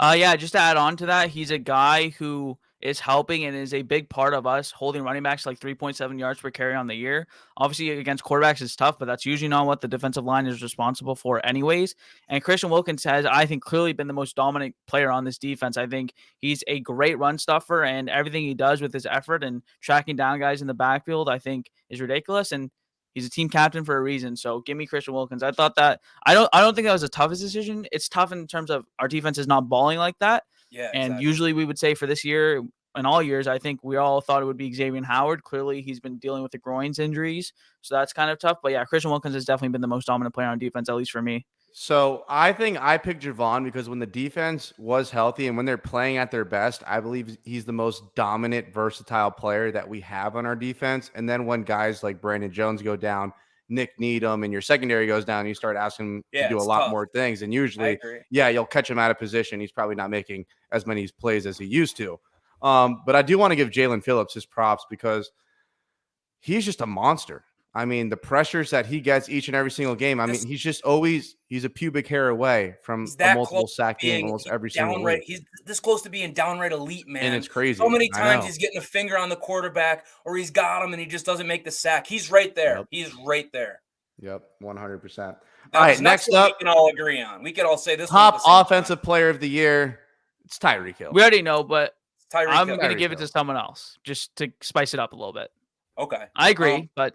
Yeah, just to add on to that, he's a guy who is helping and is a big part of us holding running backs like 3.7 yards per carry on the year. Obviously, against quarterbacks is tough, but that's usually not what the defensive line is responsible for anyways. And Christian Wilkins has, I think, clearly been the most dominant player on this defense. I think he's a great run stuffer, and everything he does with his effort and tracking down guys in the backfield, I think, is ridiculous. And he's a team captain for a reason. So give me Christian Wilkins. I thought that I don't think that was the toughest decision. It's tough in terms of our defense is not balling like that. Yeah, and exactly. usually we would say for this year and all years, I think we all thought it would be Xavier Howard. Clearly, he's been dealing with the groins injuries, so that's kind of tough. But yeah, Christian Wilkins has definitely been the most dominant player on defense, at least for me. So I think I picked Javon because when the defense was healthy and when they're playing at their best, I believe he's the most dominant, versatile player that we have on our defense. And then when guys like Byron Jones go down, Nick Needham, and your secondary goes down, you start asking him to do a lot more things. And usually, you'll catch him out of position. He's probably not making as many plays as he used to. But I do want to give Jalen Phillips his props because he's just a monster. I mean, the pressures that he gets each and every single game. I mean, he's a pubic hair away from a multiple sack game almost every single week. He's this close to being downright elite, man. And it's crazy. So many times he's getting a finger on the quarterback or he's got him and he just doesn't make the sack. He's right there. Yep. He's right there. Yep, 100%. All right, next up, we can all agree on. We could all say this top offensive player of the year. It's Tyreek Hill. We already know, but I'm going to give it to someone else just to spice it up a little bit. Okay. I agree, but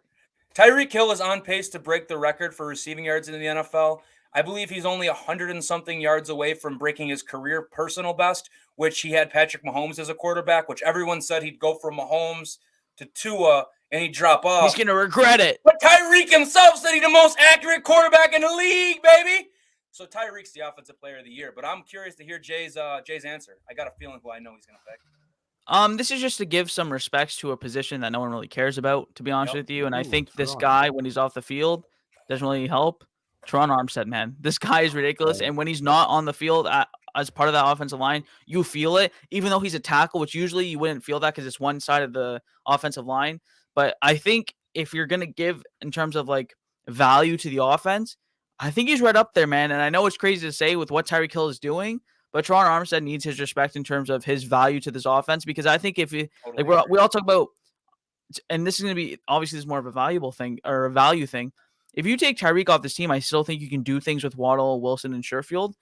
Tyreek Hill is on pace to break the record for receiving yards in the NFL. I believe he's only 100 and something yards away from breaking his career personal best, which he had Patrick Mahomes as a quarterback, which everyone said he'd go from Mahomes to Tua and he'd drop off. He's going to regret it. But Tyreek himself said he's the most accurate quarterback in the league, baby. So Tyreek's the offensive player of the year, but I'm curious to hear Jay's answer. I got a feeling who I know he's going to pick. This is just to give some respects to a position that no one really cares about, to be honest with you. And I think this guy, when he's off the field, doesn't really help. Teron Armstead, man. This guy is ridiculous. And when he's not on the field as part of that offensive line, you feel it, even though he's a tackle, which usually you wouldn't feel that because it's one side of the offensive line. But I think if you're going to give in terms of like value to the offense, I think he's right up there, man. And I know it's crazy to say with what Tyreek Hill is doing, but Teron Armstead needs his respect in terms of his value to this offense, because I think if you like, we all talk about, and this is going to be obviously this is more of a valuable thing or a value thing. If you take Tyreek off this team, I still think you can do things with Waddle, Wilson, and Sherfield.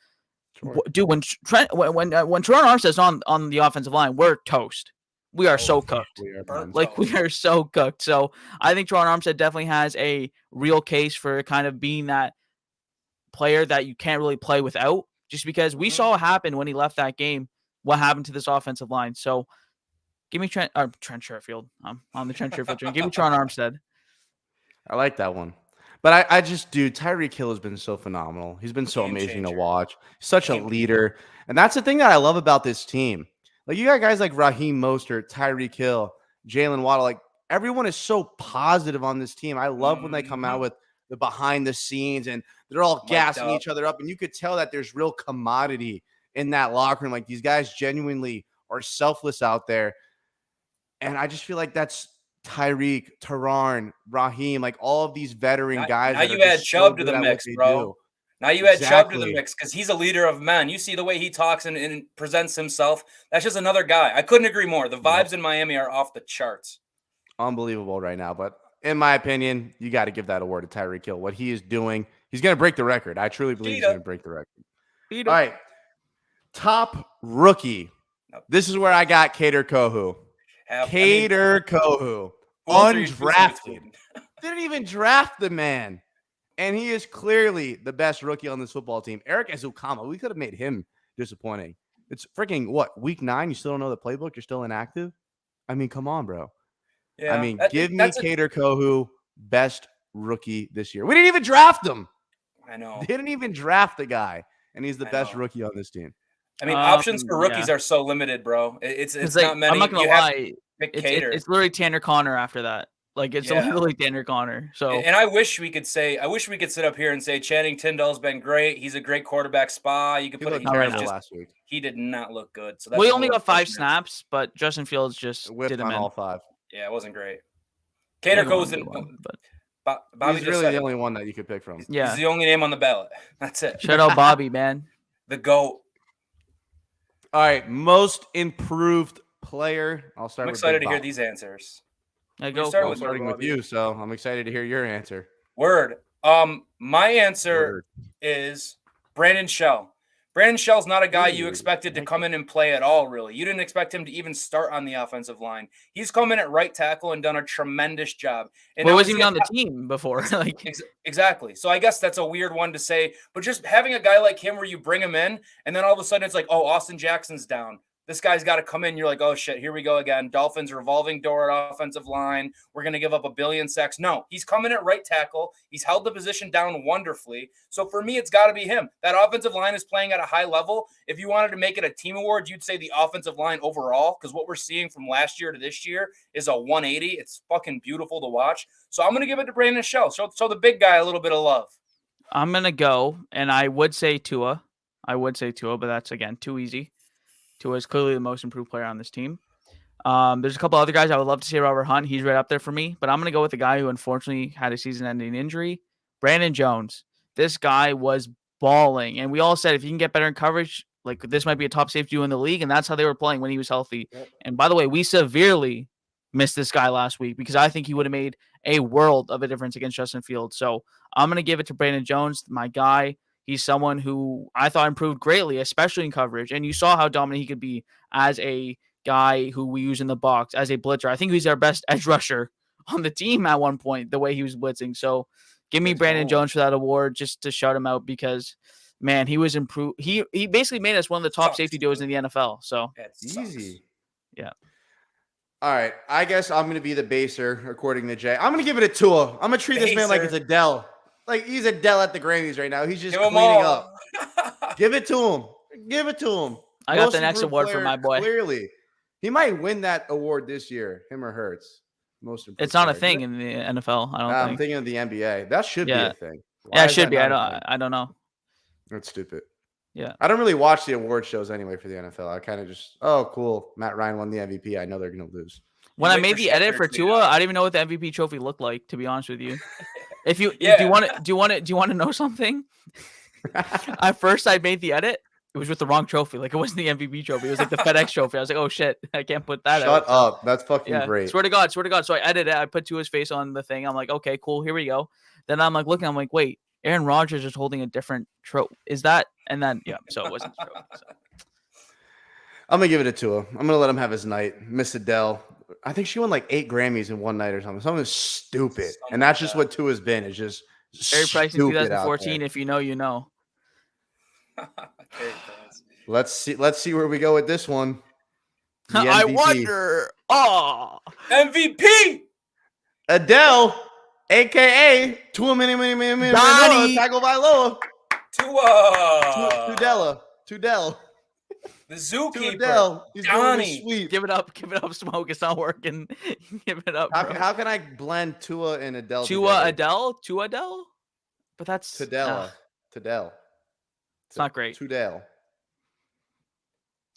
Sure. Dude, when Teron Armstead's on the offensive line, we're toast. We are so cooked. We are so cooked. So I think Teron Armstead definitely has a real case for kind of being that player that you can't really play without. Just because we saw what happened when he left that game, what happened to this offensive line. So give me Trent Sherfield. I'm on the Trent Sherfield train. Give me Teron Armstead. I like that one. But I just, dude, Tyreek Hill has been so phenomenal. He's been so amazing to watch. Such a leader. And that's the thing that I love about this team. Like, you got guys like Raheem Mostert, Tyreek Hill, Jalen Waddle. Like, everyone is so positive on this team. I love when they come out with the behind the scenes and They're all Mic'd gassing up. each other up, and you could tell that there's real commodity in that locker room. Like these guys genuinely are selfless out there. And I just feel like that's Tyreek, Taran, Raheem, like all of these veteran guys Now that are you add just so Chubb to good the at what mix, they bro. do. Now you add Chubb to the Exactly. mix because he's a leader of men. You see the way he talks and presents himself. That's just another guy. I couldn't agree more. The vibes in Miami are off the charts. Unbelievable right now. But in my opinion, you got to give that award to Tyreek Hill. What he is doing, he's going to break the record. I truly believe he's going to break the record. All right. Top rookie. This is where I got Kader Kohu. Kohu. Undrafted. Didn't even draft the man. And he is clearly the best rookie on this football team. Eric Ezukama, we could have made him disappointing. It's freaking what? Week 9? You still don't know the playbook? You're still inactive? I mean, come on, bro. Yeah, I mean, give me Kader Kohu, best rookie this year. We didn't even draft him. I know. Didn't even draft the guy. And he's the best rookie on this team. I mean, options for rookies are so limited, bro. It's like, not many. I'm not gonna lie. It's literally Tanner Connor after that. Like it's literally Tanner Connor. So and I wish we could sit up here and say Channing Tindall's been great. He's a great quarterback. Spa. You could put it last week. He did not look good. So we only got 5 snaps, but Justin Fields just whipped on all 5. Yeah, it wasn't great. Kader Kohu's Bobby's really the only one that you could pick from. He's the only name on the ballot. That's it. Shout out Bobby, man. The GOAT. All right, most improved player. I'm excited to hear these answers. Starting with you, so I'm excited to hear your answer. Word. My answer is Brandon Shell. Brandon Shell's not a guy you expected to come in and play at all, really. You didn't expect him to even start on the offensive line. He's come in at right tackle and done a tremendous job. And he wasn't even on the team before. Exactly. So I guess that's a weird one to say, but just having a guy like him where you bring him in, and then all of a sudden it's like, oh, Austin Jackson's down. This guy's got to come in. You're like, oh, shit, here we go again. Dolphins revolving door at offensive line. We're going to give up 1 billion sacks. No, he's coming at right tackle. He's held the position down wonderfully. So for me, it's got to be him. That offensive line is playing at a high level. If you wanted to make it a team award, you'd say the offensive line overall, because what we're seeing from last year to this year is a 180. It's fucking beautiful to watch. So I'm going to give it to Brandon Shell. So the big guy a little bit of love. I'm going to go, and I would say Tua. But that's, again, too easy. Tua is clearly the most improved player on this team. There's a couple other guys I would love to see. Robert Hunt, he's right up there for me. But I'm going to go with the guy who unfortunately had a season-ending injury, Brandon Jones. This guy was balling, and we all said if he can get better in coverage, like this might be a top safety in the league, and that's how they were playing when he was healthy. Yep. And by the way, we severely missed this guy last week because I think he would have made a world of a difference against Justin Fields. So I'm going to give it to Brandon Jones, my guy. He's someone who I thought improved greatly, especially in coverage. And you saw how dominant he could be as a guy who we use in the box, as a blitzer. I think he's our best edge rusher on the team at one point, the way he was blitzing. So give me Brandon Jones for that award just to shout him out because, man, he was improved. He basically made us one of the top safety duos in the NFL. So easy. Yeah. All right. I guess I'm going to be the baser, according to Jay. I'm going to give it a Tua. I'm going to treat this man like it's Adele. Like he's Adele at the Grammys right now. He's just cleaning up. Give it to him. Give it to him. I got the next award for my boy. Clearly. He might win that award this year, him or Hurts. Most improved it's not a thing in the NFL, I don't think. I'm thinking of the NBA. That should be a thing. Yeah, it should be. I don't know. That's stupid. Yeah. I don't really watch the award shows anyway for the NFL. I kind of just, oh, cool. Matt Ryan won the MVP. I know they're going to lose. When I made the edit for Tua, I didn't even know what the MVP trophy looked like, to be honest with you. If you do you want to know something? At first I made the edit. It was with the wrong trophy. Like it wasn't the MVP trophy. It was like the FedEx trophy. I was like, oh shit, I can't put that out. Shut up. That's fucking great. Swear to God. So I edited it. I put Tua's face on the thing. I'm like, okay, cool. Here we go. Then I'm like looking. I'm like, wait, Aaron Rodgers is holding a different trophy. Is that? And then so it wasn't the trophy. So. I'm gonna give it a Tua. I'm gonna let him have his night. Miss Adele. I think she won like 8 Grammys in one night or something. Something stupid. And that's just what Tua's been. It's just Barry Price in 2014. If you know, you know. Let's see where we go with this one. I wonder. Oh, MVP. Adele, aka Tua Tagovailoa. Tudela. The zookeeper. He's Donnie. Sweet. Give it up, Smoke. It's not working. Give it up. How can I blend Tua and Adele? Tua Adele? but that's Tadell. it's not great. Tudell.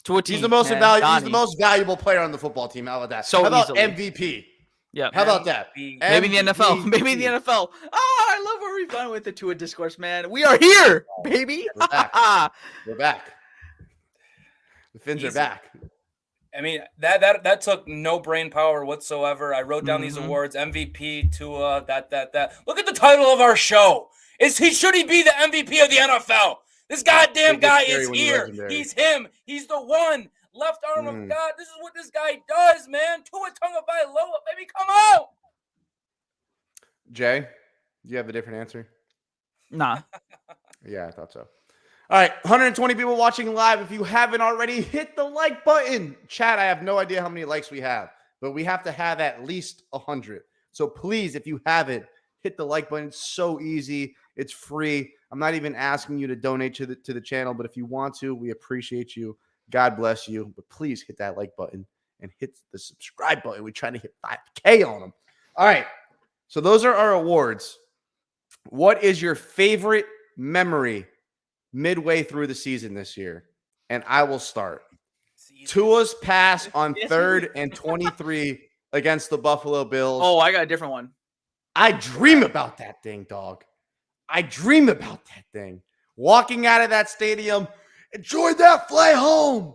To a He's T, the most man. valuable. He's the Donnie. most valuable player on the football team. How about that? So How about easily. MVP? Yeah. How about that? Maybe in the NFL. Maybe in the NFL. Oh, I love where we've gone with the Tua discourse, man. We are here, baby. We're back. We're back. The Finns are Easy. back. I mean, that took no brain power whatsoever. I wrote down these Mhm. awards: MVP, Tua, that. Look at the title of our show. Should he be the MVP of the NFL? This goddamn It gets guy scary is when you're here. legendary. He's him. He's the one. Left arm of Mm. God. This is what this guy does, man. Tua Tagovailoa, baby, come out. Jay, do you have a different answer? Nah. Yeah, I thought so. All right, 120 people watching live. If you haven't already, hit the like button. Chat, I have no idea how many likes we have, but we have to have at least 100. So please, if you haven't, hit the like button. It's so easy. It's free. I'm not even asking you to donate to the channel, but if you want to, we appreciate you. God bless you. But please hit that like button and hit the subscribe button. We're trying to hit 5K on them. All right, so those are our awards. What is your favorite memory midway through the season this year? And I will start. Tua's pass on 3rd and 23 against the Buffalo Bills. Oh, I got a different one. I dream about that thing, dog. I dream about that thing. Walking out of that stadium, enjoyed that flight home.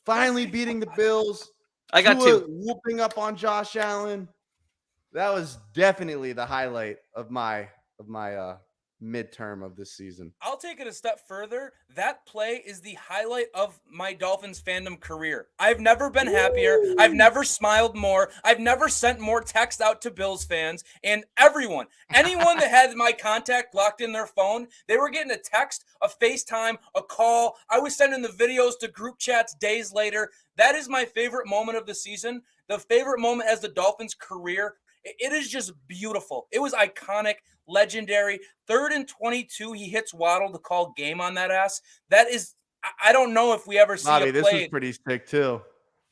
Finally beating the Bills. I got Tua two. whooping up on Josh Allen. That was definitely the highlight of my midterm of this season. I'll take it a step further. That play is the highlight of my Dolphins fandom career. I've never been happier. I've never smiled more. I've never sent more text out to Bills fans. And anyone that had my contact locked in their phone, they were getting a text, a FaceTime, a call. I was sending the videos to group chats days later. That is my favorite moment of the season. The favorite moment as the Dolphins career. It is just beautiful. It was iconic, legendary. 3rd and 22, he hits Waddle to call game on that ass. That is, I don't know if we ever see Bobby, a this play. was pretty sick too.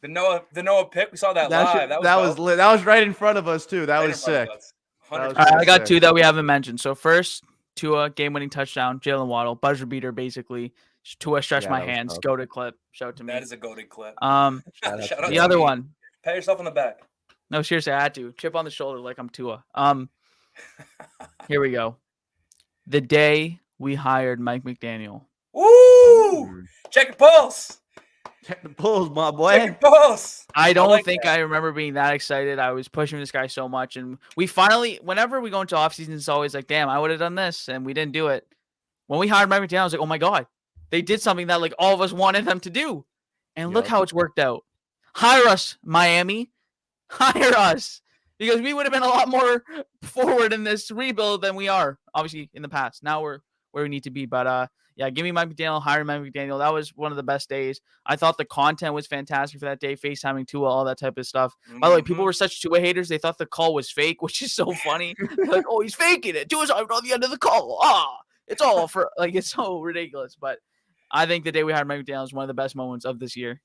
The Noah pick, we saw that live. That was lit. That was right in front of us too. That right was in front sick. of us. That was 100%. I got sick. two that we haven't mentioned. So first, Tua game-winning touchdown, Jalen Waddle, buzzer beater, basically. Tua stretch Yeah, my that was hands, tough. go to clip, show it to me. That is a goated clip. Shout out Shout to out The to other me. one. Pat yourself on the back. No, seriously, I had to chip on the shoulder like I'm Tua. Here we go. The day we hired Mike McDaniel. Woo! Check your pulse. Check the pulls, my Check your boy. pulse. I don't like think that. I remember being that excited. I was pushing this guy so much, and we finally, whenever we go into off season, it's always like, damn, I would have done this, and we didn't do it. When we hired Mike McDaniel, I was like, oh my god, they did something that like all of us wanted them to do, and look Yep. how it's worked out. Hire us, Miami. Hire us, because we would have been a lot more forward in this rebuild than we are, obviously, in the past. Now we're where we need to be, but yeah, give me Mike McDaniel, hire Mike McDaniel. That was one of the best days. I thought the content was fantastic for that day, FaceTiming Tua, all that type of stuff. By the way, people were such Tua haters. They thought the call was fake, which is so funny. They're like, oh, he's faking it. Tua's on the end of the call. It's all for, like, it's so ridiculous. But I think the day we hired Mike McDaniel is one of the best moments of this year.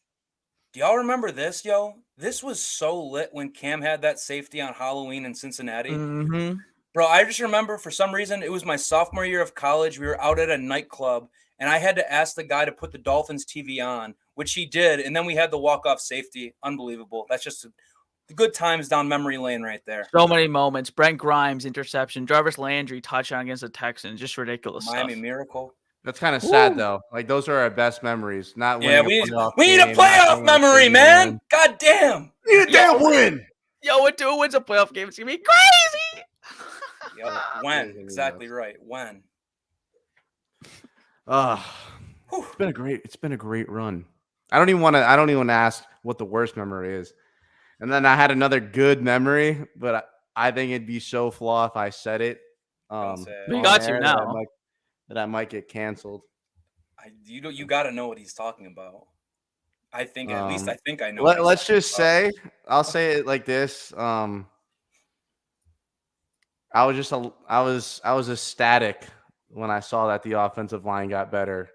Do y'all remember this, yo? This was so lit when Cam had that safety on Halloween in Cincinnati. Mm-hmm. Bro, I just remember for some reason, it was my sophomore year of college. We were out at a nightclub, and I had to ask the guy to put the Dolphins TV on, which he did. And then we had the walk-off safety. Unbelievable. That's just the good times down memory lane right there. So many moments. Brent Grimes, interception. Jarvis Landry, touchdown against the Texans. Just ridiculous Miami stuff. Miracle. That's kind of sad though. Like those are our best memories. Not Yeah, winning we need a playoff memory, man. God damn. We need a damn win. Yo, when Tua wins a playoff game, it's going to be crazy. Yo, when? Exactly right. When? It's been a great run. I don't even want to ask what the worst memory is. And then I had another good memory, but I think it'd be so flaw if I said it. We got you now. That I might get canceled. You got to know what he's talking about. I think at least I think I know. Let's just say, I'll say it like this. I was ecstatic when I saw that the offensive line got better.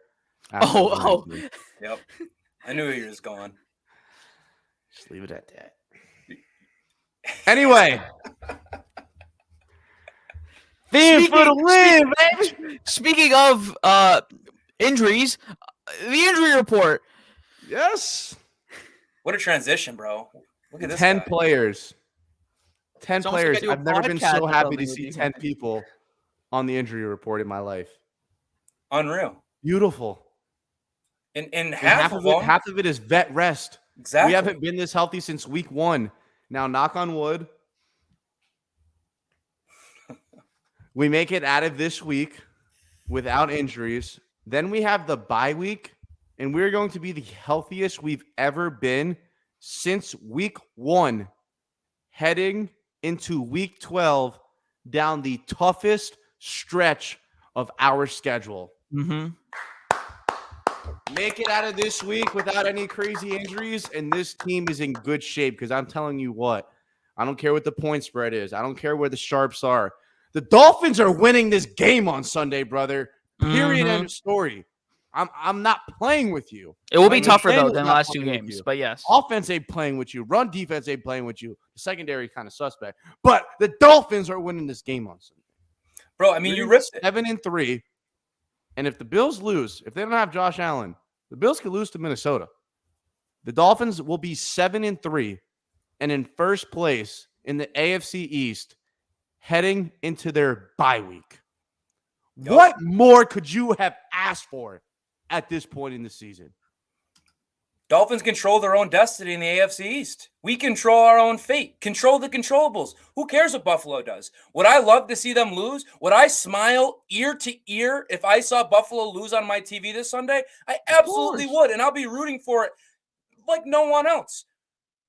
Yep. I knew he was going. Just leave it at that. Anyway, Theme for the win, baby. Speaking of injuries, the injury report. Yes. What a transition, bro. Look at this 10 guy. players. 10 It's almost like I players. do a I've never been podcast so or happy to something with see you. 10 people on the injury report in my life. Unreal. Beautiful. And And half of them. half of it is vet rest. Exactly. We haven't been this healthy since week 1. Now, knock on wood, we make it out of this week without injuries. Then we have the bye week, and we're going to be the healthiest we've ever been since week 1, heading into week 12 down the toughest stretch of our schedule. Mm-hmm. Make it out of this week without any crazy injuries, and this team is in good shape because I'm telling you what, I don't care what the point spread is. I don't care where the sharps are. The Dolphins are winning this game on Sunday, brother. Period. End of story. I'm not playing with you. It will be Right? tougher, though, McDaniel's than the not last 2 playing with games. you. But yes. Offense ain't playing with you. Run defense ain't playing with you. The secondary kind of suspect. But the Dolphins are winning this game on Sunday. Bro, I mean, you ripped it. 7-3. And if the Bills lose, if they don't have Josh Allen, the Bills could lose to Minnesota. The Dolphins will be 7-3 and in first place in the AFC East heading into their bye week. Yep. What more could you have asked for at this point in the season? Dolphins control their own destiny in the AFC East. We control our own fate. Control the controllables. Who cares what Buffalo does? Would I love to see them lose? Would I smile ear to ear if I saw Buffalo lose on my TV this Sunday? I absolutely would, and I'll be rooting for it like no one else.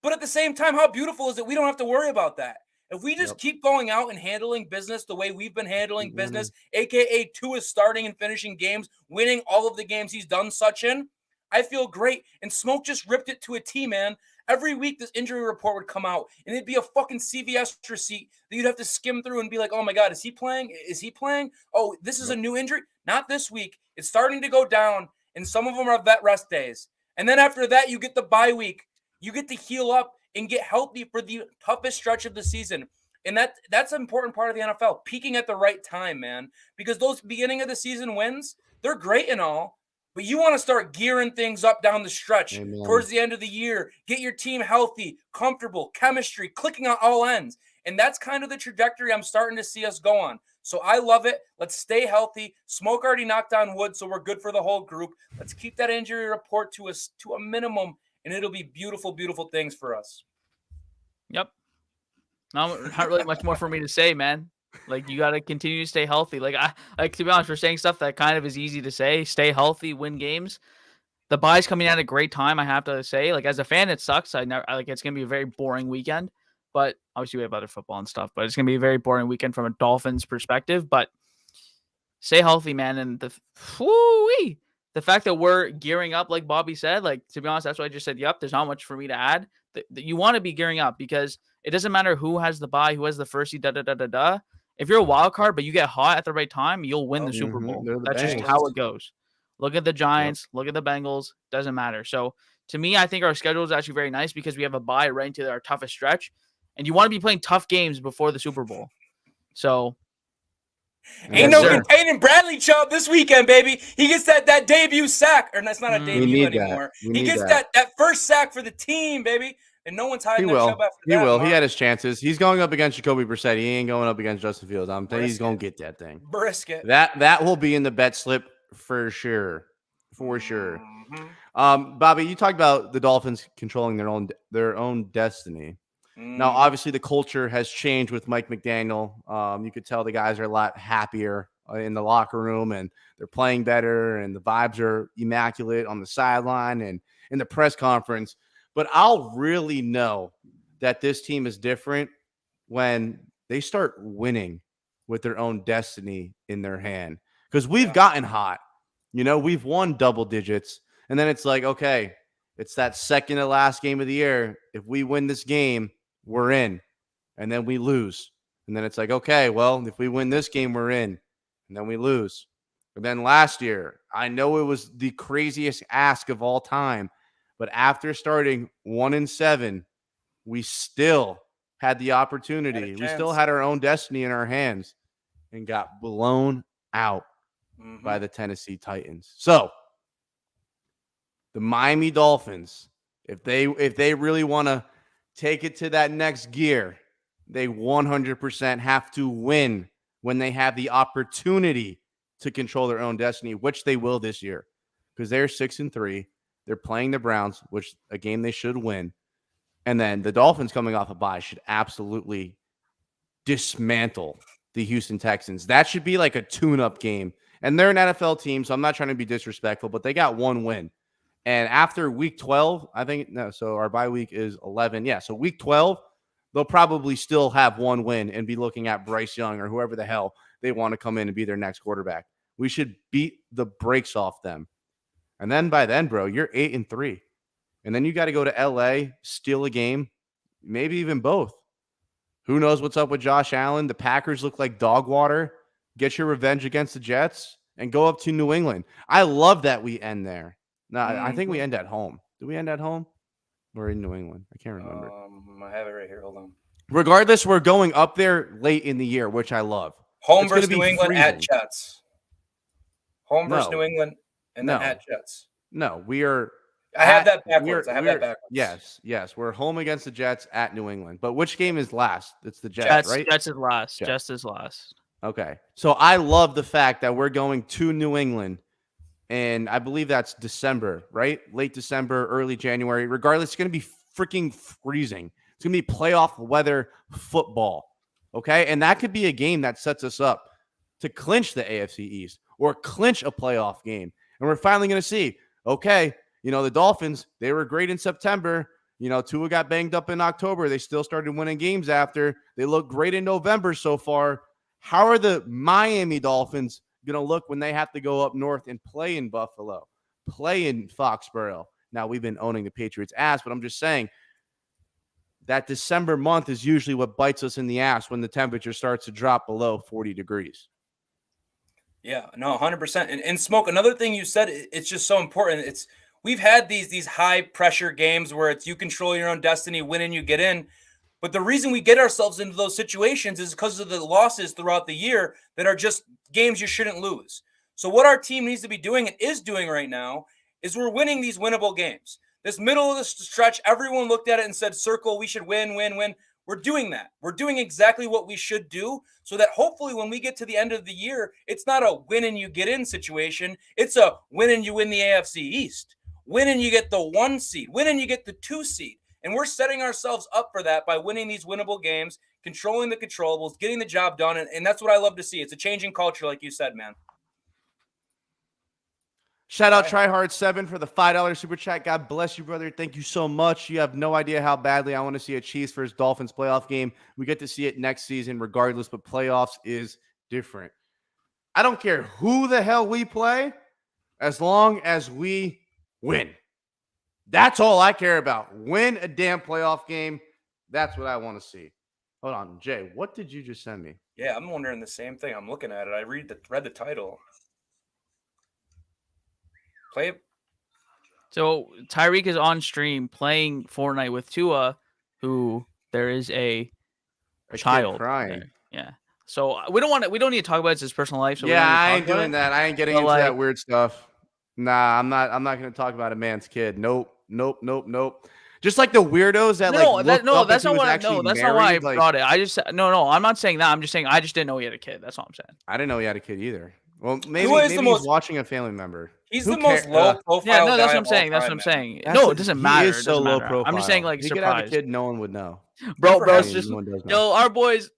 But at the same time, how beautiful is it we don't have to worry about that? If we just keep going out and handling business the way we've been handling business, a.k.a. Tua is starting and finishing games, winning all of the games he's done such in, I feel great. And Smoke just ripped it to a T, man. Every week this injury report would come out, and it'd be a fucking CVS receipt that you'd have to skim through and be like, oh my God, is he playing? Is he playing? Oh, this is a new injury? Not this week. It's starting to go down, and some of them are vet rest days. And then after that, you get the bye week. You get to heal up and get healthy for the toughest stretch of the season. And that's an important part of the NFL, peaking at the right time, man. Because those beginning of the season wins, they're great and all, but you want to start gearing things up down the stretch towards the end of the year. Get your team healthy, comfortable, chemistry, clicking on all ends. And that's kind of the trajectory I'm starting to see us go on. So I love it. Let's stay healthy. Smoke already knocked on wood, so we're good for the whole group. Let's keep that injury report to a minimum, and it'll be beautiful, beautiful things for us. Yep. Not really much more for me to say, man. Like, you got to continue to stay healthy. Like, to be honest, we're saying stuff that kind of is easy to say. Stay healthy, win games. The bye's coming at a great time, I have to say. Like, as a fan, it sucks. It's going to be a very boring weekend. But obviously, we have other football and stuff. But it's going to be a very boring weekend from a Dolphins perspective. But stay healthy, man. And the fact that we're gearing up, like Bobby said, like, to be honest, that's why I just said, yep, there's not much for me to add. You want to be gearing up because it doesn't matter who has the bye, who has the first seed, da-da-da-da-da. If you're a wild card, but you get hot at the right time, you'll win the Super Bowl. That's just how it goes. Look at the Giants. Look at the Bengals. Doesn't matter. So, to me, I think our schedule is actually very nice because we have a bye right into our toughest stretch. And you want to be playing tough games before the Super Bowl. So, ain't no containing Bradley Chubb this weekend, baby. He gets that debut sack. Or that's not a debut anymore. He gets that first sack for the team, baby. And no one's hiding that Chubb after that. He will. He had his chances. He's going up against Jacoby Brissett. He ain't going up against Justin Fields. I'm telling you, he's going to get that thing. Brisket. That will be in the bet slip for sure. For sure. Bobby, you talked about the Dolphins controlling their own destiny. Now, obviously, the culture has changed with Mike McDaniel. You could tell the guys are a lot happier in the locker room, and they're playing better, and the vibes are immaculate on the sideline and in the press conference. But I'll really know that this team is different when they start winning with their own destiny in their hand. Because we've gotten hot. You know, we've won double digits. And then it's like, okay, it's that second to last game of the year. If we win this game, we're in. And then we lose. And then it's like, okay, well, if we win this game, we're in. And then we lose. And then last year, I know it was the craziest ask of all time. But after starting 1-7, we still had the opportunity. We still had our own destiny in our hands. and got blown out by the Tennessee Titans. So the Miami Dolphins, if they really want to take it to that next gear, they 100% have to win when they have the opportunity to control their own destiny, which they will this year, because they're 6-3. They're playing the Browns, which a game they should win. And then the Dolphins coming off a bye should absolutely dismantle the Houston Texans. That should be like a tune-up game. And they're an NFL team, so I'm not trying to be disrespectful, but they got one win. And after week 12, I think, no, so our bye week is 11. Yeah, so week 12, they'll probably still have one win and be looking at Bryce Young or whoever the hell they want to come in and be their next quarterback. We should beat the brakes off them. And then by then, bro, you're 8-3. And then you got to go to LA, steal a game, maybe even both. Who knows what's up with Josh Allen? The Packers look like dog water. Get your revenge against the Jets and go up to New England. I love that we end there. No, I think we end at home. Do we end at home or in New England? I can't remember. I have it right here. Hold on. Regardless, we're going up there late in the year, which I love. Home versus New England at Jets. Home versus New England and then at Jets. No, we are. I have that backwards. Yes. We're home against the Jets at New England. But which game is last? It's the Jets, right? Jets is last. Jets is last. Okay. So I love the fact that we're going to New England. And I believe that's December, right? Late December, early January. Regardless, it's going to be freaking freezing. It's going to be playoff weather football, okay? And that could be a game that sets us up to clinch the AFC East or clinch a playoff game. And we're finally going to see, okay, the Dolphins, they were great in September. Tua got banged up in October. They still started winning games after. They look great in November so far. How are the Miami Dolphins going to look when they have to go up north and play in Buffalo, play in Foxborough? Now, we've been owning the Patriots' ass, but I'm just saying that December month is usually what bites us in the ass when the temperature starts to drop below 40 degrees. Yeah, no, 100%. And Smoke, another thing you said, it's just so important. We've had these high pressure games where it's you control your own destiny, win and you get in. But the reason we get ourselves into those situations is because of the losses throughout the year that are just games you shouldn't lose. So what our team needs to be doing and is doing right now is we're winning these winnable games. This middle of the stretch, everyone looked at it and said, circle, we should win. We're doing that. We're doing exactly what we should do so that hopefully when we get to the end of the year, it's not a win and you get in situation. It's a win and you win the AFC East. Win and you get the 1 seed. Win and you get the 2 seed. And we're setting ourselves up for that by winning these winnable games, controlling the controllables, getting the job done. And that's what I love to see. It's a changing culture, like you said, man. Shout out TryHard7 for the $5 super chat. God bless you, brother. Thank you so much. You have no idea how badly I want to see a Chiefs versus Dolphins playoff game. We get to see it next season regardless, but playoffs is different. I don't care who the hell we play as long as we win. That's all I care about. Win a damn playoff game. That's what I want to see. Hold on, Jay. What did you just send me? Yeah, I'm wondering the same thing. I'm looking at it. I read the title. Play it. So Tyreek is on stream playing Fortnite with Tua, who there is a child crying. There. Yeah. So we don't need to talk about his personal life. So I ain't doing that. I ain't getting into that weird stuff. Nah, I'm not going to talk about a man's kid. Nope. Just like the weirdos that that's not why I brought it. I just no, I'm not saying that. I'm just saying I just didn't know he had a kid. That's all I'm saying. I didn't know he had a kid either. Well, maybe he's watching a family member. He's the most low profile. Yeah, no, that's what I'm saying. That's what I'm saying. No, it doesn't matter. He is so low profile. I'm just saying, like, he could have a kid, no one would know. Bro, it's just our boys.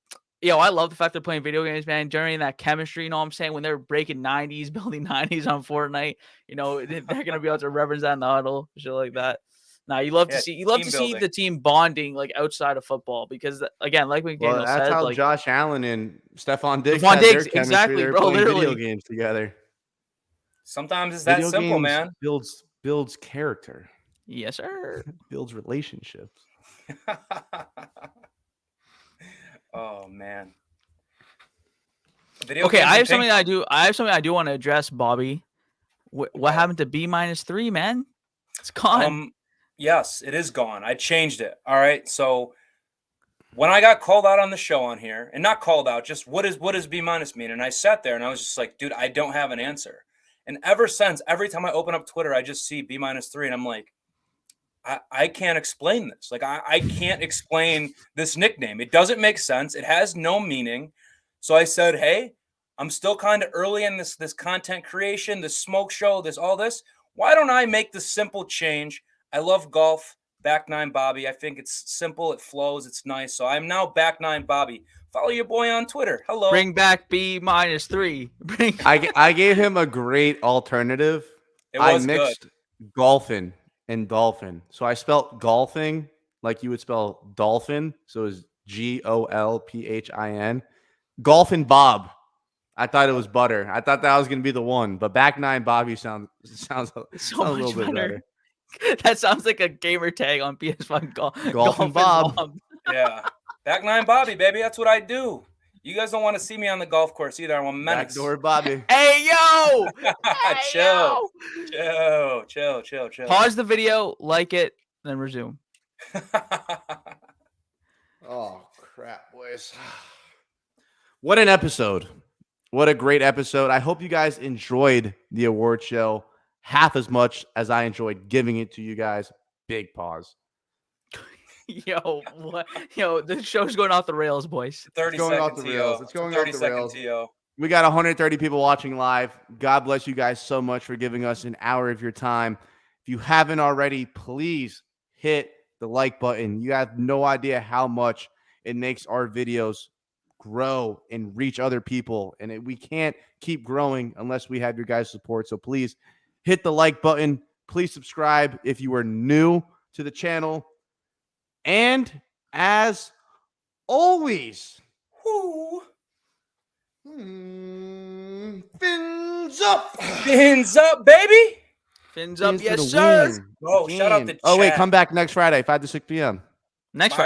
I love the fact they're playing video games, man. During that chemistry, you know what I'm saying? When they're breaking 90s, building 90s on Fortnite, they're gonna be able to reference that in the huddle, shit like that. Now you love to see the team bonding like outside of football because again, like McDaniel said, that's how like, Josh Allen and Stephon Diggs had their chemistry. Exactly, they're bro. playing Literally video games together. Sometimes it's that simple, man. Builds character. Yes, sir. Builds relationships. Oh man. Okay, I have something I do want to address, Bobby. What happened to B-3, man? It's gone. Yes, it is gone. I changed it. All right. So when I got called out on the show on here, and not called out, just what does B- mean? And I sat there and I was just like, dude, I don't have an answer. And ever since, every time I open up Twitter, I just see B-3, and I'm like, I can't explain this. Like, I can't explain this nickname. It doesn't make sense. It has no meaning. So I said, hey, I'm still kind of early in this content creation, this smoke show, all this. Why don't I make the simple change? I love golf. Back Nine Bobby. I think it's simple. It flows. It's nice. So I'm now Back Nine Bobby. Follow your boy on Twitter. Hello. Bring back B-3. I gave him a great alternative. I mixed golfing and dolphin. So I spelt golfing like you would spell dolphin. So it's Golphin. Golfin Bob. I thought it was butter. I thought that was going to be the one. But Back Nine Bobby sounds a little bit better. That sounds like a gamer tag on PS5. Golfin Bob. Yeah. Back Nine Bobby, baby. That's what I do. You guys don't want to see me on the golf course either. I'm a menace. Backdoor Bobby. Hey, yo! Chill. Pause the video, like it, then resume. Oh, crap, boys. What an episode. What a great episode. I hope you guys enjoyed the award show half as much as I enjoyed giving it to you guys. Big pause. Yo, what? Yo, the show's going off the rails, boys. 30 going off the seconds, rails. It's going off the rails. TO. We got 130 people watching live. God bless you guys so much for giving us an hour of your time. If you haven't already, please hit the like button. You have no idea how much it makes our videos grow and reach other people. And we can't keep growing unless we have your guys' support. So please hit the like button. Please subscribe if you are new to the channel. And as always, fins up. Fins up, baby. Fins up, Fins yes, for the sir. win. Oh, shout out to Oh, wait, chat. come back next Friday, 5 to 6 p.m. Next Friday.